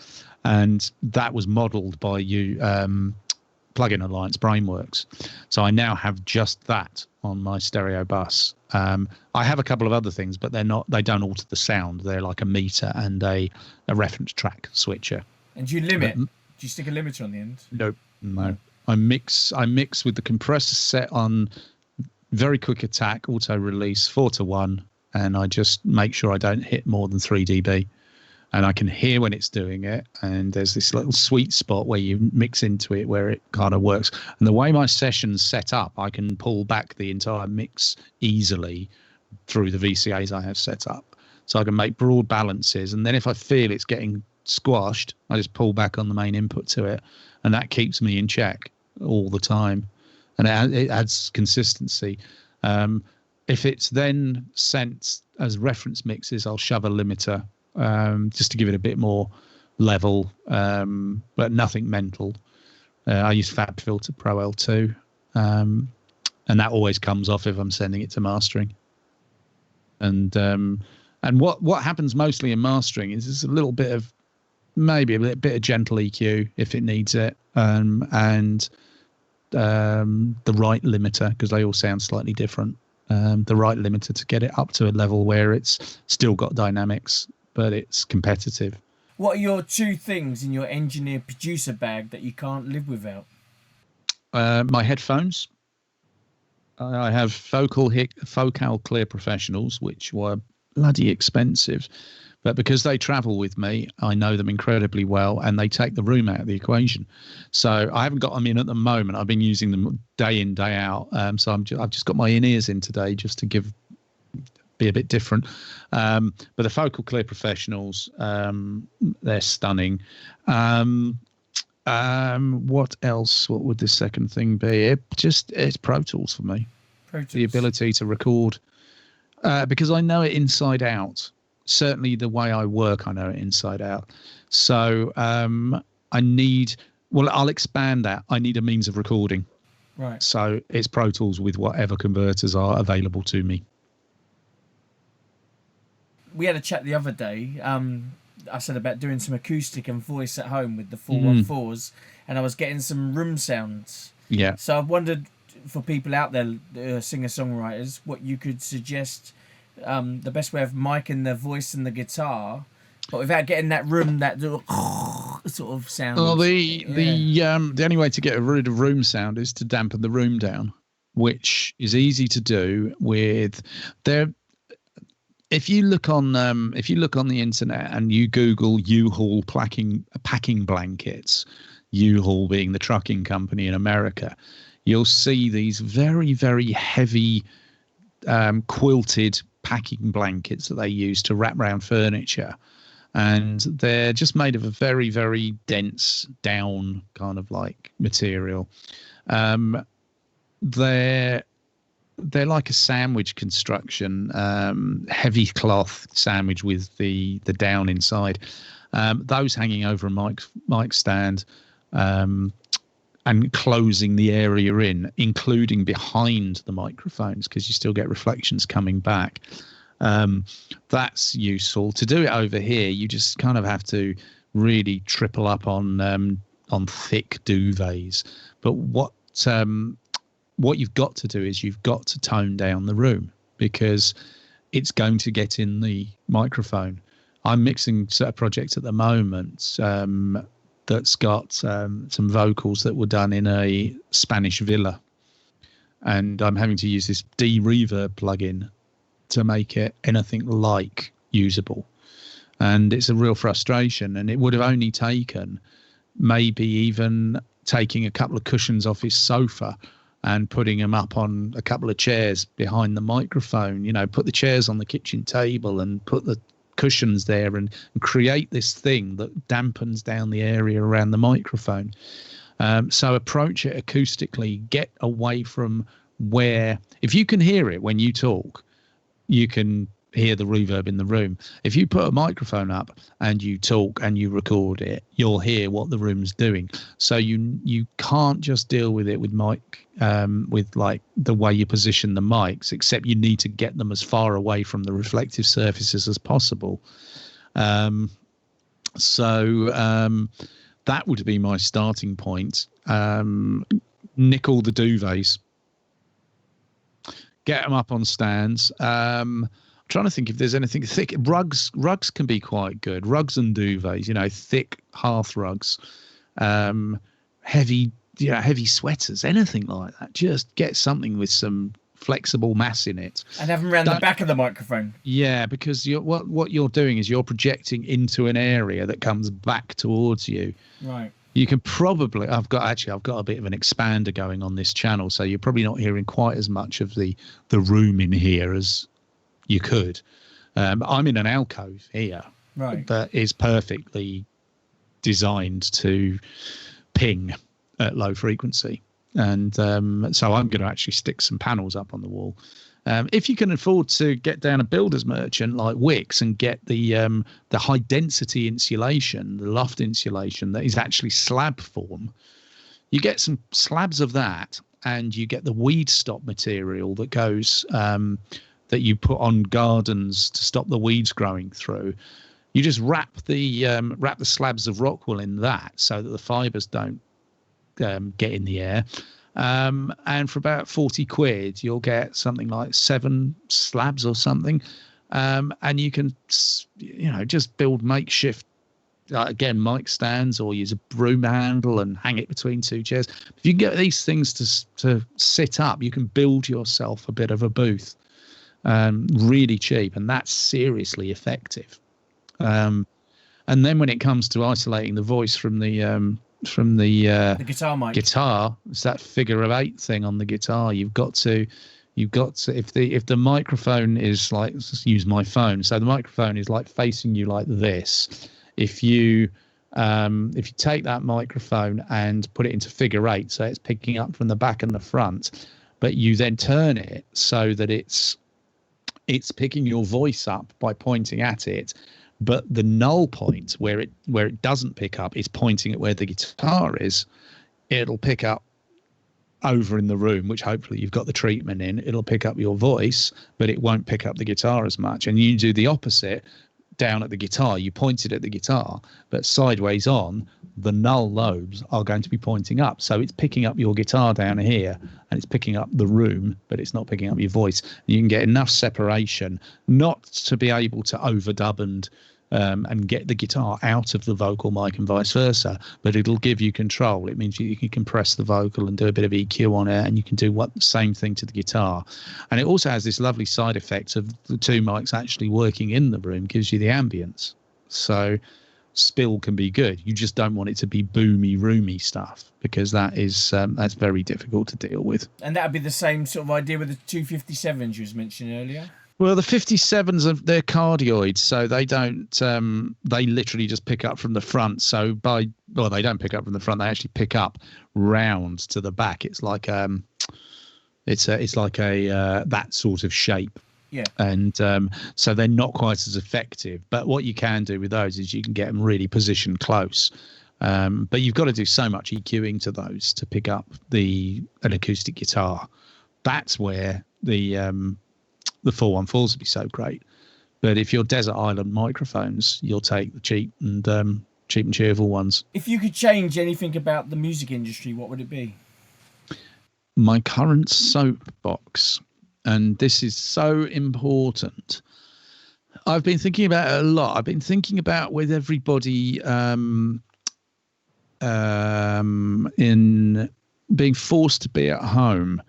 and that was modelled by Plugin Alliance Brainworks. So I now have just that on my stereo bus. I have a couple of other things, but they don't alter the sound. They're like a meter and a reference track switcher. And do you limit? Do you stick a limiter on the end? No. I mix with the compressor set on very quick attack, auto release 4:1, and I just make sure I don't hit more than 3 dB. And I can hear when it's doing it, and there's this little sweet spot where you mix into it where it kind of works. And the way my session's set up, I can pull back the entire mix easily through the VCAs I have set up. So I can make broad balances, and then if I feel it's getting squashed, I just pull back on the main input to it, and that keeps me in check all the time. And it adds consistency. If it's then sent as reference mixes, I'll shove a limiter just to give it a bit more level, but nothing mental. I use FabFilter Pro L2, and that always comes off if I'm sending it to mastering. And what happens mostly in mastering is there's a little bit of maybe a bit of gentle EQ if it needs it, and the right limiter, because they all sound slightly different. The right limiter to get it up to a level where it's still got dynamics, but it's competitive. What are your 2 things in your engineer producer bag that you can't live without? My headphones. I have Focal Clear Professionals, which were bloody expensive, but because they travel with me, I know them incredibly well, and they take the room out of the equation. So I haven't got them in at the moment. I've been using them day in, day out. So I've just got my in-ears in today just to be a bit different. But the Focal Clear Professionals, they're stunning. What else? What would the second thing be? It's Pro Tools for me. Pro Tools. The ability to record, because I know it inside out. Certainly the way I work, I know it inside out. So I'll expand that. I need a means of recording. Right. So it's Pro Tools with whatever converters are available to me. We had a chat the other day. I said about doing some acoustic and voice at home with the 414s, and I was getting some room sounds. Yeah. So I've wondered, for people out there, singer-songwriters, what you could suggest, the best way of miking their voice and the guitar, but without getting that room, that sort of sound. Well, the only way to get rid of room sound is to dampen the room down, which is easy to do with there. If you look on the internet and you Google U-Haul packing blankets, U-Haul being the trucking company in America, you'll see these very, very heavy quilted packing blankets that they use to wrap around furniture. And they're just made of a very, very dense down kind of like material. They're like a sandwich construction, heavy cloth sandwich with the down inside. Those hanging over a mic stand and closing the area in, including behind the microphones, because you still get reflections coming back. That's useful. To do it over here, you just kind of have to really triple up on thick duvets. But what you've got to do is you've got to tone down the room, because it's going to get in the microphone. I'm mixing a project at the moment that's got some vocals that were done in a Spanish villa, and I'm having to use this de-reverb plugin to make it anything like usable. And it's a real frustration, and it would have only taken maybe even taking a couple of cushions off his sofa and putting them up on a couple of chairs behind the microphone, put the chairs on the kitchen table and put the cushions there and create this thing that dampens down the area around the microphone. So approach it acoustically, get away from where, if you can hear it when you talk, you can hear the reverb in the room. If you put a microphone up and you talk and you record it, you'll hear what the room's doing. So you can't just deal with it with with like the way you position the mics, except you need to get them as far away from the reflective surfaces as possible. That would be my starting point. Nick all the duvets. Get them up on stands. I'm trying to think if there's anything thick. Rugs can be quite good. Rugs and duvets, thick hearth rugs, heavy sweaters, anything like that. Just get something with some flexible mass in it. And have them around the back of the microphone. Yeah, because what you're doing is you're projecting into an area that comes back towards you. Right. You can probably, I've got a bit of an expander going on this channel, so you're probably not hearing quite as much of the room in here as you could. I'm in an alcove here, right, that is perfectly designed to ping at low frequency. And so I'm going to actually stick some panels up on the wall. If you can afford to get down a builder's merchant like Wix and get the high density insulation, the loft insulation that is actually slab form, you get some slabs of that, and you get the weed stop material that goes that you put on gardens to stop the weeds growing through. You just wrap the slabs of rockwool in that so that the fibers don't get in the air. And for about 40 quid, you'll get something like 7 slabs or something. And you can, just build makeshift, again, mic stands, or use a broom handle and hang it between 2 chairs. If you can get these things to sit up, you can build yourself a bit of a booth, really cheap, and that's seriously effective. And then when it comes to isolating the voice from the guitar mic, it's that figure of 8 thing on the guitar. You've got to if the microphone is like, let's use my phone, so the microphone is like facing you like this. If you take that microphone and put it into figure 8, so it's picking up from the back and the front, but you then turn it so that it's picking your voice up by pointing at it, but the null point where it doesn't pick up is pointing at where the guitar is. It'll pick up over in the room, which hopefully you've got the treatment in. It'll pick up your voice, but it won't pick up the guitar as much. And you do the opposite down at the guitar. You point it at the guitar, but sideways on, the null lobes are going to be pointing up. So it's picking up your guitar down here, and it's picking up the room, but it's not picking up your voice. And you can get enough separation not to be able to overdub and get the guitar out of the vocal mic and vice versa, but it'll give you control. It means you can compress the vocal and do a bit of EQ on it, and you can do the same thing to the guitar. And it also has this lovely side effect of the 2 mics actually working in the room, gives you the ambience. So spill can be good. You just don't want it to be boomy, roomy stuff, because that's very difficult to deal with. And that would be the same sort of idea with the 257s you was mentioning earlier? Well, the 57s, they're cardioids, so they don't. They literally just pick up from the front. So they don't pick up from the front. They actually pick up round to the back. It's like it's like a that sort of shape. Yeah. And so they're not quite as effective. But what you can do with those is you can get them really positioned close. But you've got to do so much EQing to those to pick up an acoustic guitar. That's where the 414s would be so great. But if you're desert island microphones, you'll take the cheap and cheerful ones. If you could change anything about the music industry, what would it be? My current soapbox, and this is so important. I've been thinking about it a lot. I've been thinking about with everybody in being forced to be at home.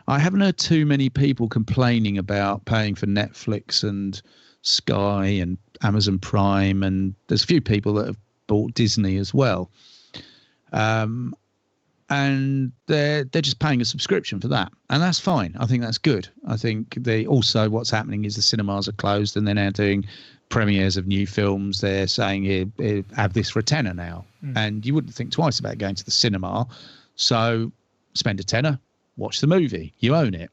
I haven't heard too many people complaining about paying for Netflix and Sky and Amazon Prime, and there's a few people that have bought Disney as well. And they're just paying a subscription for that, and that's fine. I think that's good. I think what's happening is the cinemas are closed, and they're now doing premieres of new films, they're saying, here, have this for a tenner now. And you wouldn't think twice about going to the cinema. So spend a tenner, watch the movie, you own it.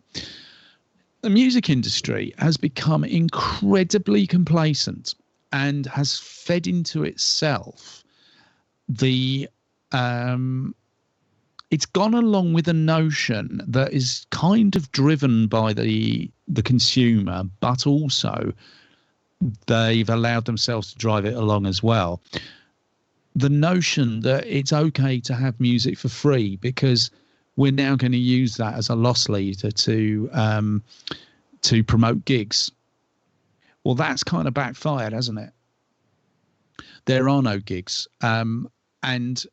The music industry has become incredibly complacent and has fed into itself it's gone along with a notion that is kind of driven by the consumer, but also they've allowed themselves to drive it along as well. The notion that it's okay to have music for free because we're now going to use that as a loss leader to promote gigs. Well, that's kind of backfired, hasn't it? There are no gigs. And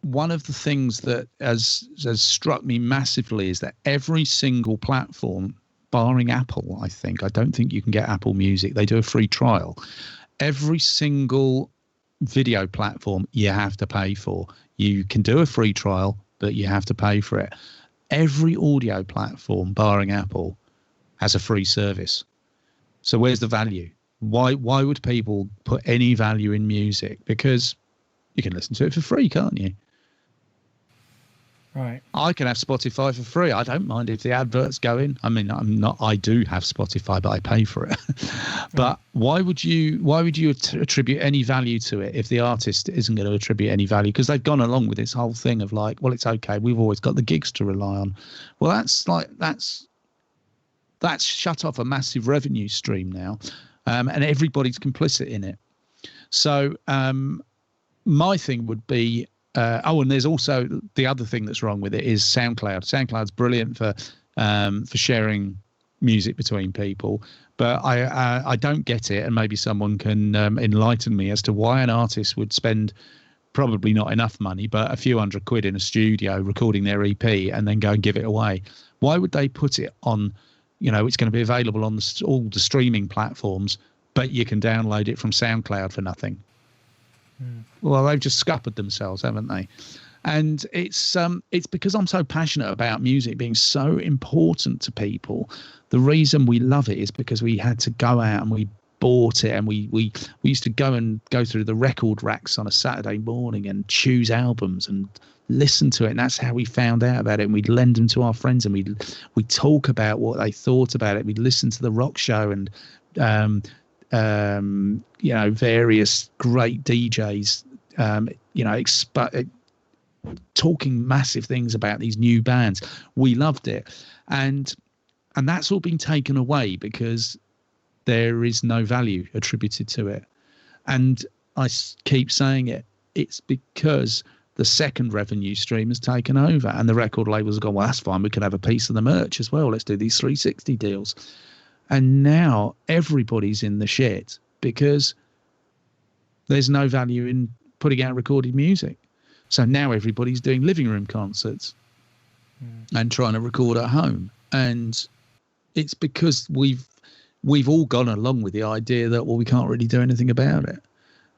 one of the things that has struck me massively is that every single platform, barring Apple, I don't think you can get Apple Music. They do a free trial. Every single video platform you have to pay for. You can do a free trial, but you have to pay for it. Every audio platform, barring Apple, has a free service. So where's the value? Why would people put any value in music? Because you can listen to it for free, can't you? Right. I can have Spotify for free. I don't mind if the adverts go in. I mean, I do have Spotify, but I pay for it. But why would you attribute any value to it if the artist isn't going to attribute any value? Because they've gone along with this whole thing of like, well, it's okay, we've always got the gigs to rely on. Well, that's shut off a massive revenue stream now, and everybody's complicit in it. So my thing would be, and there's also the other thing that's wrong with it is SoundCloud. SoundCloud's brilliant for sharing music between people, but I don't get it, and maybe someone can enlighten me as to why an artist would spend probably not enough money, but a few £100 in a studio recording their EP and then go and give it away. Why would they put it on? It's going to be available on all the streaming platforms, but you can download it from SoundCloud for nothing. Well, they've just scuppered themselves, haven't they? And it's because I'm so passionate about music being so important to people. The reason we love it is because we had to go out and we bought it, and we used to go through the record racks on a Saturday morning and choose albums and listen to it, and that's how we found out about it. And we'd lend them to our friends, and we'd talk about what they thought about it. We'd listen to the rock show and various great DJs, talking massive things about these new bands. We loved it. And that's all been taken away because there is no value attributed to it. And I keep saying it, it's because the second revenue stream has taken over, and the record labels have gone, well, that's fine, we can have a piece of the merch as well. Let's do these 360 deals. And now everybody's in the shit because there's no value in putting out recorded music. So now everybody's doing living room concerts and trying to record at home. And it's because we've all gone along with the idea that, well, we can't really do anything about it.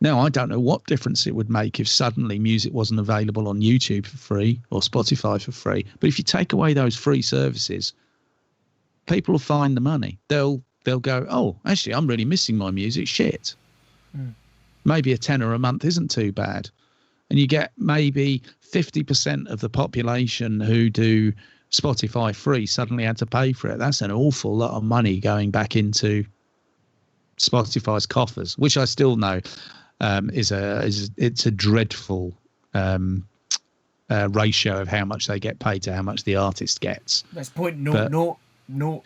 Now, I don't know what difference it would make if suddenly music wasn't available on YouTube for free or Spotify for free. But if you take away those free services, people will find the money. They'll go, oh, actually, I'm really missing my music. Shit. Maybe a tenner a month isn't too bad. And you get maybe 50% of the population who do Spotify free suddenly had to pay for it. That's an awful lot of money going back into Spotify's coffers, which I still know it's a dreadful ratio of how much they get paid to how much the artist gets. That's point naught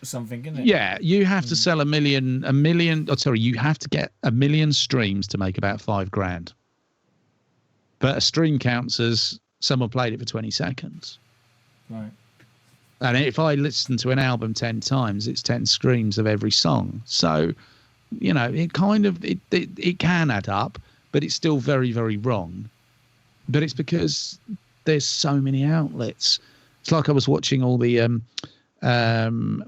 something, isn't it? Yeah, you have to sell you have to get 1 million streams to make about $5,000. But a stream counts as someone played it for 20 seconds. Right. And if I listen to an album 10 times, it's 10 streams of every song. So, it kind of, it can add up, but it's still very, very wrong. But it's because there's so many outlets. It's like I was watching all the government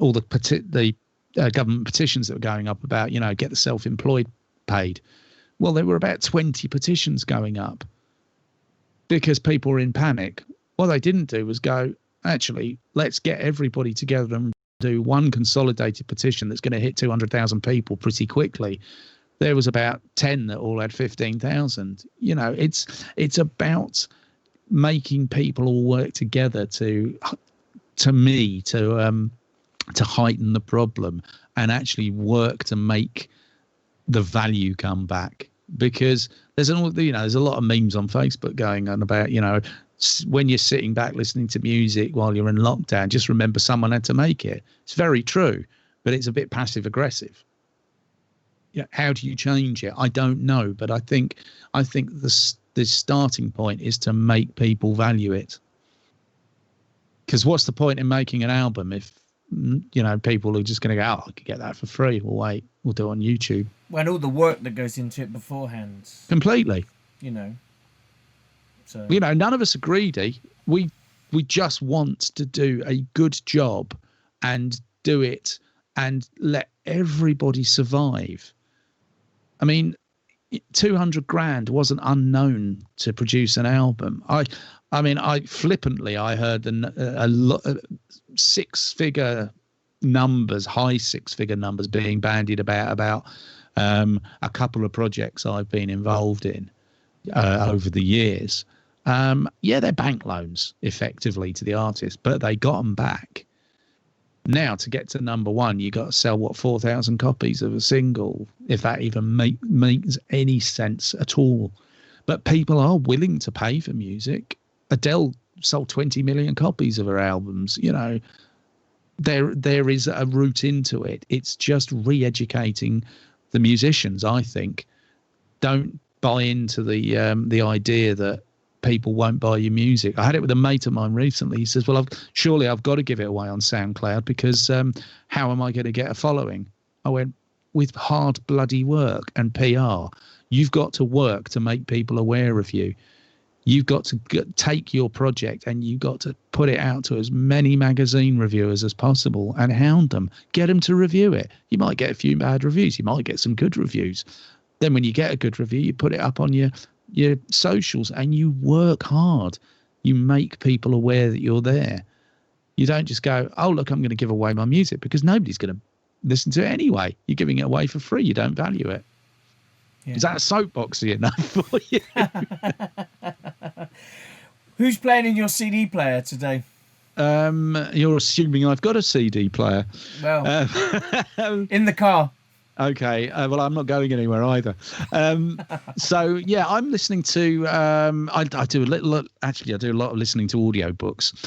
petitions that were going up about, get the self-employed paid. Well, there were about 20 petitions going up because people were in panic. What they didn't do was go, actually, let's get everybody together and do one consolidated petition that's going to hit 200,000 people pretty quickly. There was about 10 that all had 15,000. You know, it's about making people all work together to heighten the problem and actually work to make the value come back. Because there's a lot of memes on Facebook going on about, when you're sitting back listening to music while you're in lockdown, just remember someone had to make it. It's very true, but it's a bit passive aggressive. Yeah, how do you change it? I don't know, but I think the starting point is to make people value it. Because what's the point in making an album if people are just going to go, oh, I could get that for free. Well, wait, we'll do it on YouTube. Well, and all the work that goes into it beforehand. Completely. So none of us are greedy. We just want to do a good job and do it and let everybody survive. I mean, 200 grand wasn't unknown to produce an album. I flippantly heard a lot six-figure numbers, high six-figure numbers being bandied about a couple of projects I've been involved in over the years. They're bank loans effectively to the artist, but they got them back. Now, to get to number one, you got to sell 4,000 copies of a single, if that even makes any sense at all. But people are willing to pay for music. Adele sold 20 million copies of her albums. There is a route into it. It's just re-educating the musicians, I think. Don't buy into the idea that people won't buy your music. I had it with a mate of mine recently. He says, well, I've got to give it away on SoundCloud because how am I going to get a following? I went, with hard bloody work and PR. You've got to work to make people aware of you. You've got to take your project and you've got to put it out to as many magazine reviewers as possible and hound them. Get them to review it. You might get a few bad reviews. You might get some good reviews. Then when you get a good review, you put it up on your socials and you work hard. You make people aware that you're there. You don't just go, oh, look, I'm going to give away my music, because nobody's going to listen to it anyway. You're giving it away for free. You don't value it. Yeah. Is that soapboxy enough for you? Who's playing in your CD player today? You're assuming I've got a CD player. Well, in the car. Okay. Well, I'm not going anywhere either. So yeah, I'm listening to. I do a little. Actually, I do a lot of listening to audiobooks.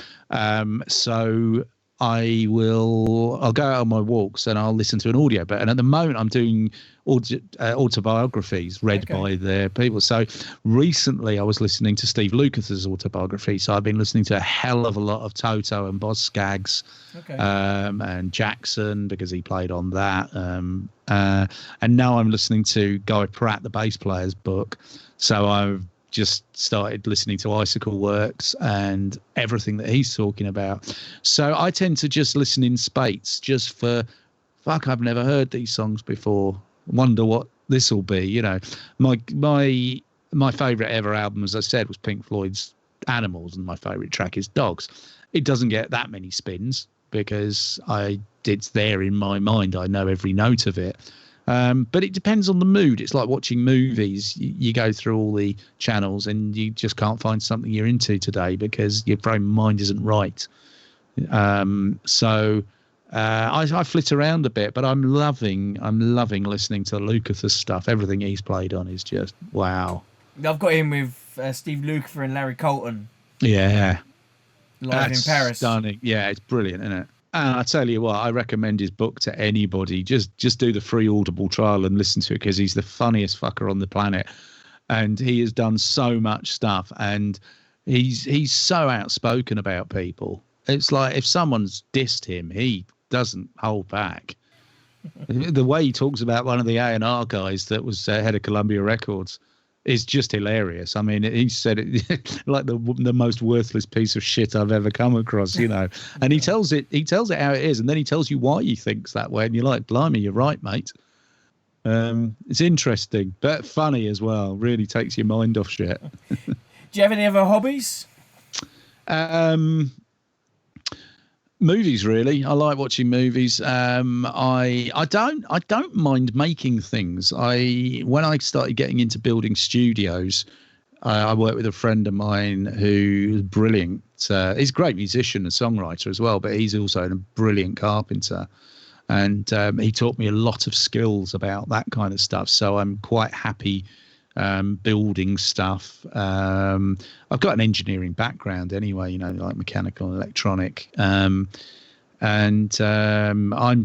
So I'll go out on my walks and I'll listen to an audio. But at the moment, I'm doing autobiographies read by their people. So recently, I was listening to Steve Lukather's autobiography. So I've been listening to a hell of a lot of Toto and Boz Scaggs, and Jackson, because he played on that. And now I'm listening to Guy Pratt, the bass player's book. So I've just started listening to Icicle Works and everything that he's talking about. So I tend to just listen in spates, just for, fuck, I've never heard these songs before. Wonder what this will be. My favourite ever album, as I said, was Pink Floyd's Animals, and my favourite track is Dogs. It doesn't get that many spins because it's there in my mind. I know every note of it. But it depends on the mood. It's like watching movies. You go through all the channels and you just can't find something you're into today because your brain mind isn't right. So I flit around a bit, but I'm loving listening to Lukather's stuff. Everything he's played on is just wow. I've got him with Steve Lukather and Larry Colton. Yeah, live in Paris. Stunning. Yeah, it's brilliant, isn't it? And I tell you what, I recommend his book to anybody. Just do the free Audible trial and listen to it, because he's the funniest fucker on the planet, and he has done so much stuff, and he's so outspoken about people. It's like if someone's dissed him, he doesn't hold back. The way he talks about one of the A&R guys that was head of Columbia Records is just hilarious. I mean, he said it like the most worthless piece of shit I've ever come across, and he tells it how it is, and then he tells you why he thinks that way, and you're like, blimey, you're right, mate. It's interesting, but funny as well. Really takes your mind off shit. Do you have any other hobbies? Movies, really. I like watching movies. I don't mind making things. When I started getting into building studios, I worked with a friend of mine who's brilliant. He's a great musician and songwriter as well, but he's also a brilliant carpenter. And he taught me a lot of skills about that kind of stuff. So I'm quite happy building stuff. I've got an engineering background anyway, like mechanical and electronic. I'm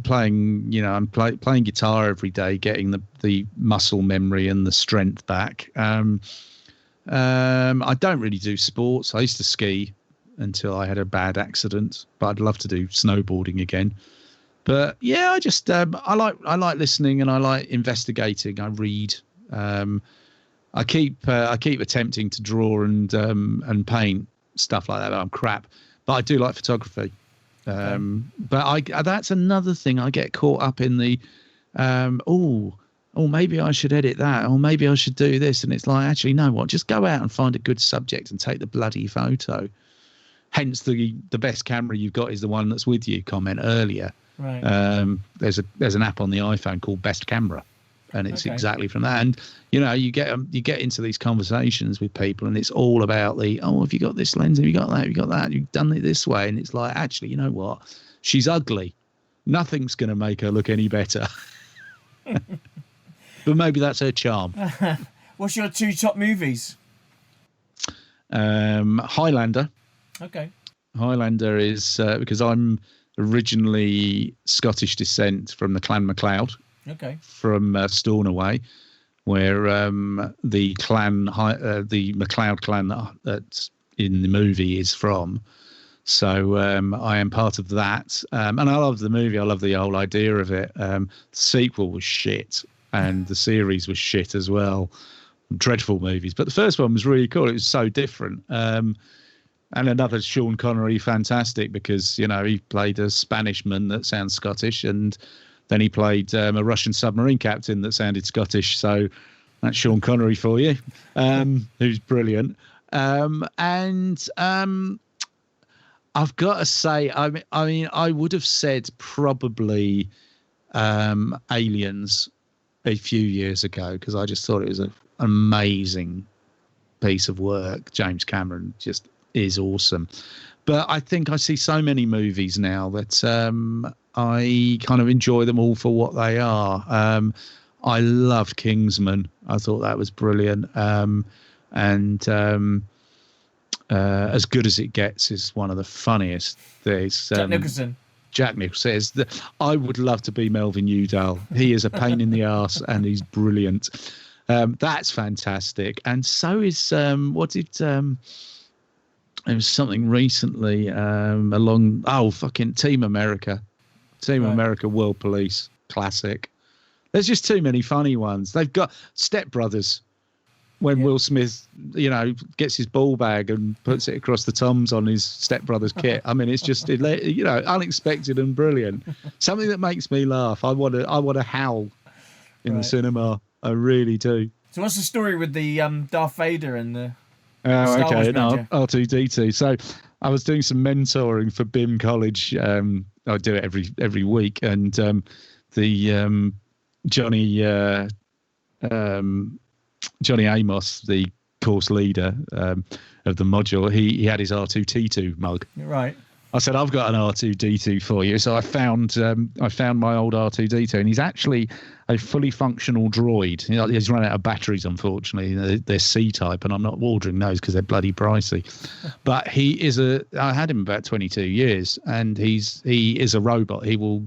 playing, playing guitar every day, getting the muscle memory and the strength back. I don't really do sports. I used to ski until I had a bad accident, but I'd love to do snowboarding again. But yeah, I just I like listening, and I like investigating. I read. I keep attempting to draw and paint stuff like that. But I'm crap. But I do like photography. But that's another thing. I get caught up in the maybe I should edit that, or maybe I should do this. And it's like, actually, no, what? Just go out and find a good subject and take the bloody photo. Hence, the best camera you've got is the one that's with you. Comment earlier. Right. There's an app on the iPhone called Best Camera, and it's exactly from that. And you get into these conversations with people, and it's all about have you got this lens? Have you got that? Have you got that? You've done it this way, and it's like, actually, you know what? She's ugly. Nothing's going to make her look any better. But maybe that's her charm. What's your 2 top movies? Highlander. Okay. Highlander is because I'm originally Scottish descent from the Clan MacLeod. Okay. From Stornoway, where the MacLeod clan that's in the movie is from. So I am part of that. And I love the movie. I love the whole idea of it. The sequel was shit, and the series was shit as well. Dreadful movies. But the first one was really cool. It was so different. And another Sean Connery, fantastic, because, he played a Spanishman that sounds Scottish, and then he played a Russian submarine captain that sounded Scottish. So that's Sean Connery for you, who's brilliant. I've got to say, I would have said probably Aliens a few years ago, because I just thought it was an amazing piece of work. James Cameron just is awesome. But I think I see so many movies now that I kind of enjoy them all for what they are. I loved Kingsman. I thought that was brilliant. As Good as It Gets is one of the funniest. There's Jack Nicholson. Jack Nicholson says that I would love to be Melvin Udall. He is a pain in the arse, and he's brilliant. That's fantastic. And so is there was something recently fucking Team America. Team America World Police, classic. There's just too many funny ones. They've got Step Brothers, when Will Smith, gets his ball bag and puts it across the toms on his Step Brothers kit. I mean, it's just, unexpected and brilliant. Something that makes me laugh. I want to howl in the cinema. I really do. So what's the story with the Darth Vader and the Star Wars R2-D2. So I was doing some mentoring for BIM College. I do it every week, and the Johnny Amos, the course leader of the module, he had his R2-D2 mug. Right. I said, I've got an R2-D2 for you. So I found my old R2-D2, and he's actually a fully functional droid. He's run out of batteries, unfortunately. They're C-type, and I'm not ordering those because they're bloody pricey. But I had him about 22 years, and he is a robot. He will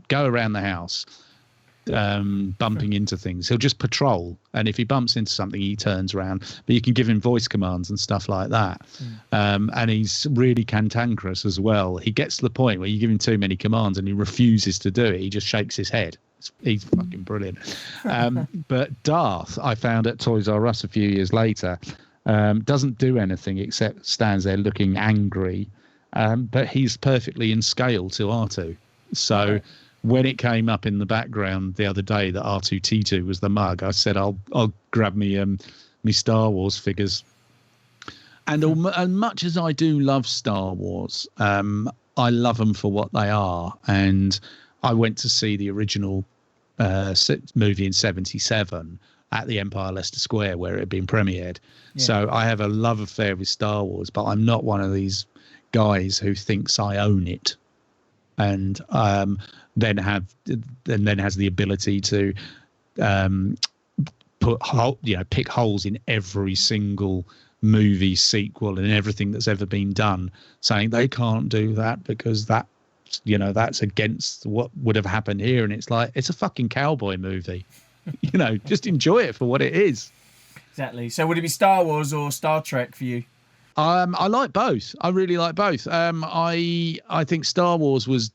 go around the house, bumping into things. He'll just patrol, and if he bumps into something, he turns around. But you can give him voice commands and stuff like that. And he's really cantankerous as well. He gets to the point where you give him too many commands and he refuses to do it. He just shakes his head. He's fucking brilliant. But Darth, I found at Toys R Us a few years later, doesn't do anything except stands there looking angry. But he's perfectly in scale to R2. So when it came up in the background the other day that R2-D2 was the mug, I said, I'll grab me Star Wars figures. And much as I do love Star Wars, I love them for what they are. And I went to see the original movie in '77 at the Empire Leicester Square where it had been premiered. Yeah. So I have a love affair with Star Wars, but I'm not one of these guys who thinks I own it, and then has the ability to pick holes in every single movie sequel and everything that's ever been done, saying they can't do that because that's against what would have happened here. And it's like, it's a fucking cowboy movie. Just enjoy it for what it is. Exactly. So would it be Star Wars or Star Trek for you? I like both. I really like both. I think Star Wars was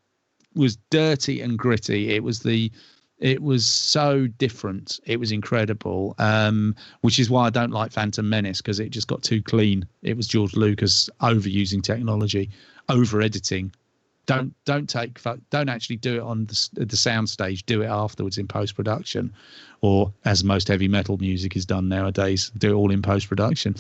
dirty and gritty. It was so different. It was incredible. Which is why I don't like Phantom Menace, because it just got too clean. It was George Lucas overusing technology, over editing. Don't actually do it on the sound stage. Do it afterwards in post production, or as most heavy metal music is done nowadays, do it all in post production.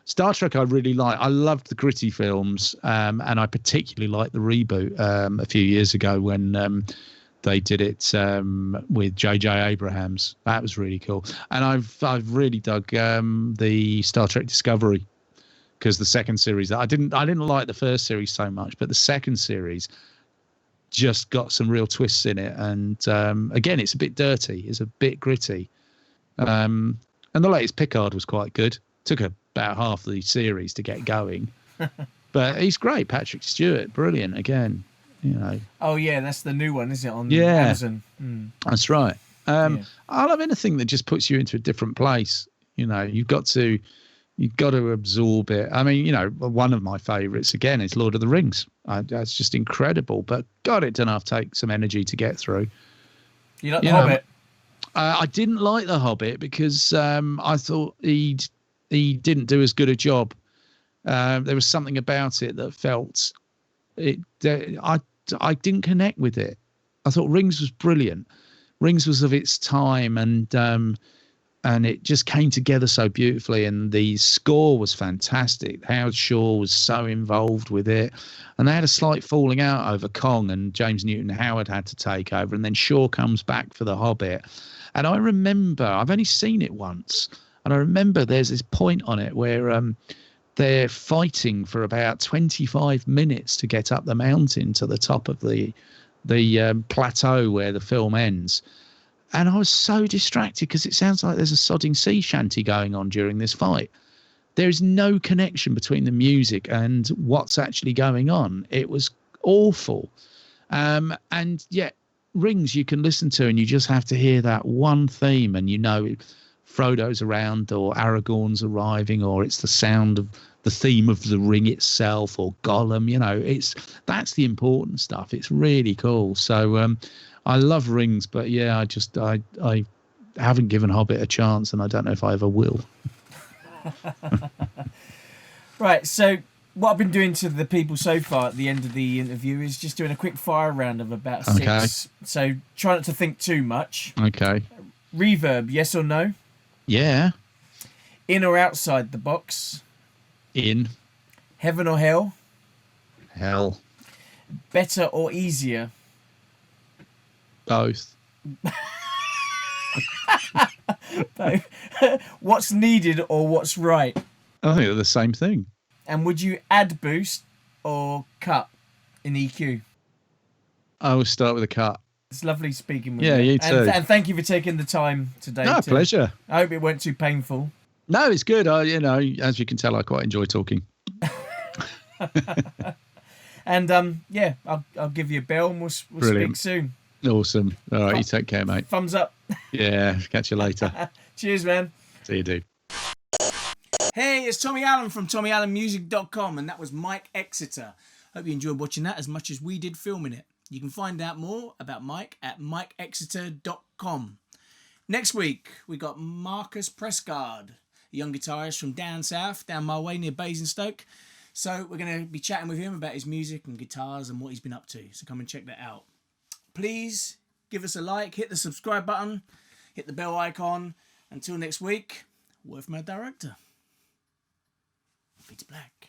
Star Trek I really like. I loved the gritty films, and I particularly liked the reboot a few years ago when they did it with J.J. Abrams. That was really cool. And I've really dug the Star Trek Discovery, because the second series, I didn't like the first series so much, but the second series just got some real twists in it. And again, it's a bit dirty, it's a bit gritty. And the latest Picard was quite good. Took about half the series to get going, but he's great. Patrick Stewart, brilliant again. Oh yeah, that's the new one, isn't it, on Amazon? That's right. I love anything that just puts you into a different place. You've got to absorb it. I mean, one of my favorites again is Lord of the Rings. That's just incredible, but God, it doesn't have to take some energy to get through. You like The Hobbit? I didn't like The Hobbit because I thought he didn't do as good a job. There was something about it that felt I didn't connect with it. I thought Rings was brilliant. Rings was of its time, and it just came together so beautifully, and the score was fantastic. Howard Shore was so involved with it, and they had a slight falling out over Kong, and James Newton Howard had to take over, and then Shore comes back for The Hobbit. And I remember, I've only seen it once, and I remember there's this point on it where they're fighting for about 25 minutes to get up the mountain to the top of the plateau where the film ends. And I was so distracted because it sounds like there's a sodding sea shanty going on during this fight. There is no connection between the music and what's actually going on. It was awful. And yet Rings you can listen to and you just have to hear that one theme, and Frodo's around, or Aragorn's arriving, or it's the sound of the theme of the ring itself, or Gollum. That's the important stuff. It's really cool. So I love Rings, but yeah, I haven't given Hobbit a chance, and I don't know if I ever will. Right, so what I've been doing to the people so far at the end of the interview is just doing a quick fire round of about 6. Okay. So try not to think too much. Okay. Reverb, yes or no? Yeah. In or outside the box? In. Heaven or hell? Hell. Better or easier? Both. Both. What's needed or what's right? I think they're the same thing. And would you add boost or cut in EQ? I will start with a cut. It's lovely speaking with you. you. Yeah, you too. And thank you for taking the time today. No, pleasure. I hope it weren't too painful. No, it's good. As you can tell, I quite enjoy talking. And I'll give you a bell and we'll speak soon. Awesome. All right, you take care, mate. Thumbs up. Yeah, catch you later. Cheers, man. See you, dude. Hey, it's Tommy Allen from TommyAllenMusic.com, and that was Mike Exeter. Hope you enjoyed watching that as much as we did filming it. You can find out more about Mike at MikeExeter.com. Next week, we got Marcus Prescard, a young guitarist from down south, down my way near Basingstoke. So we're going to be chatting with him about his music and guitars and what he's been up to. So come and check that out. Please give us a like, hit the subscribe button, hit the bell icon. Until next week, word from our director. Peter Black.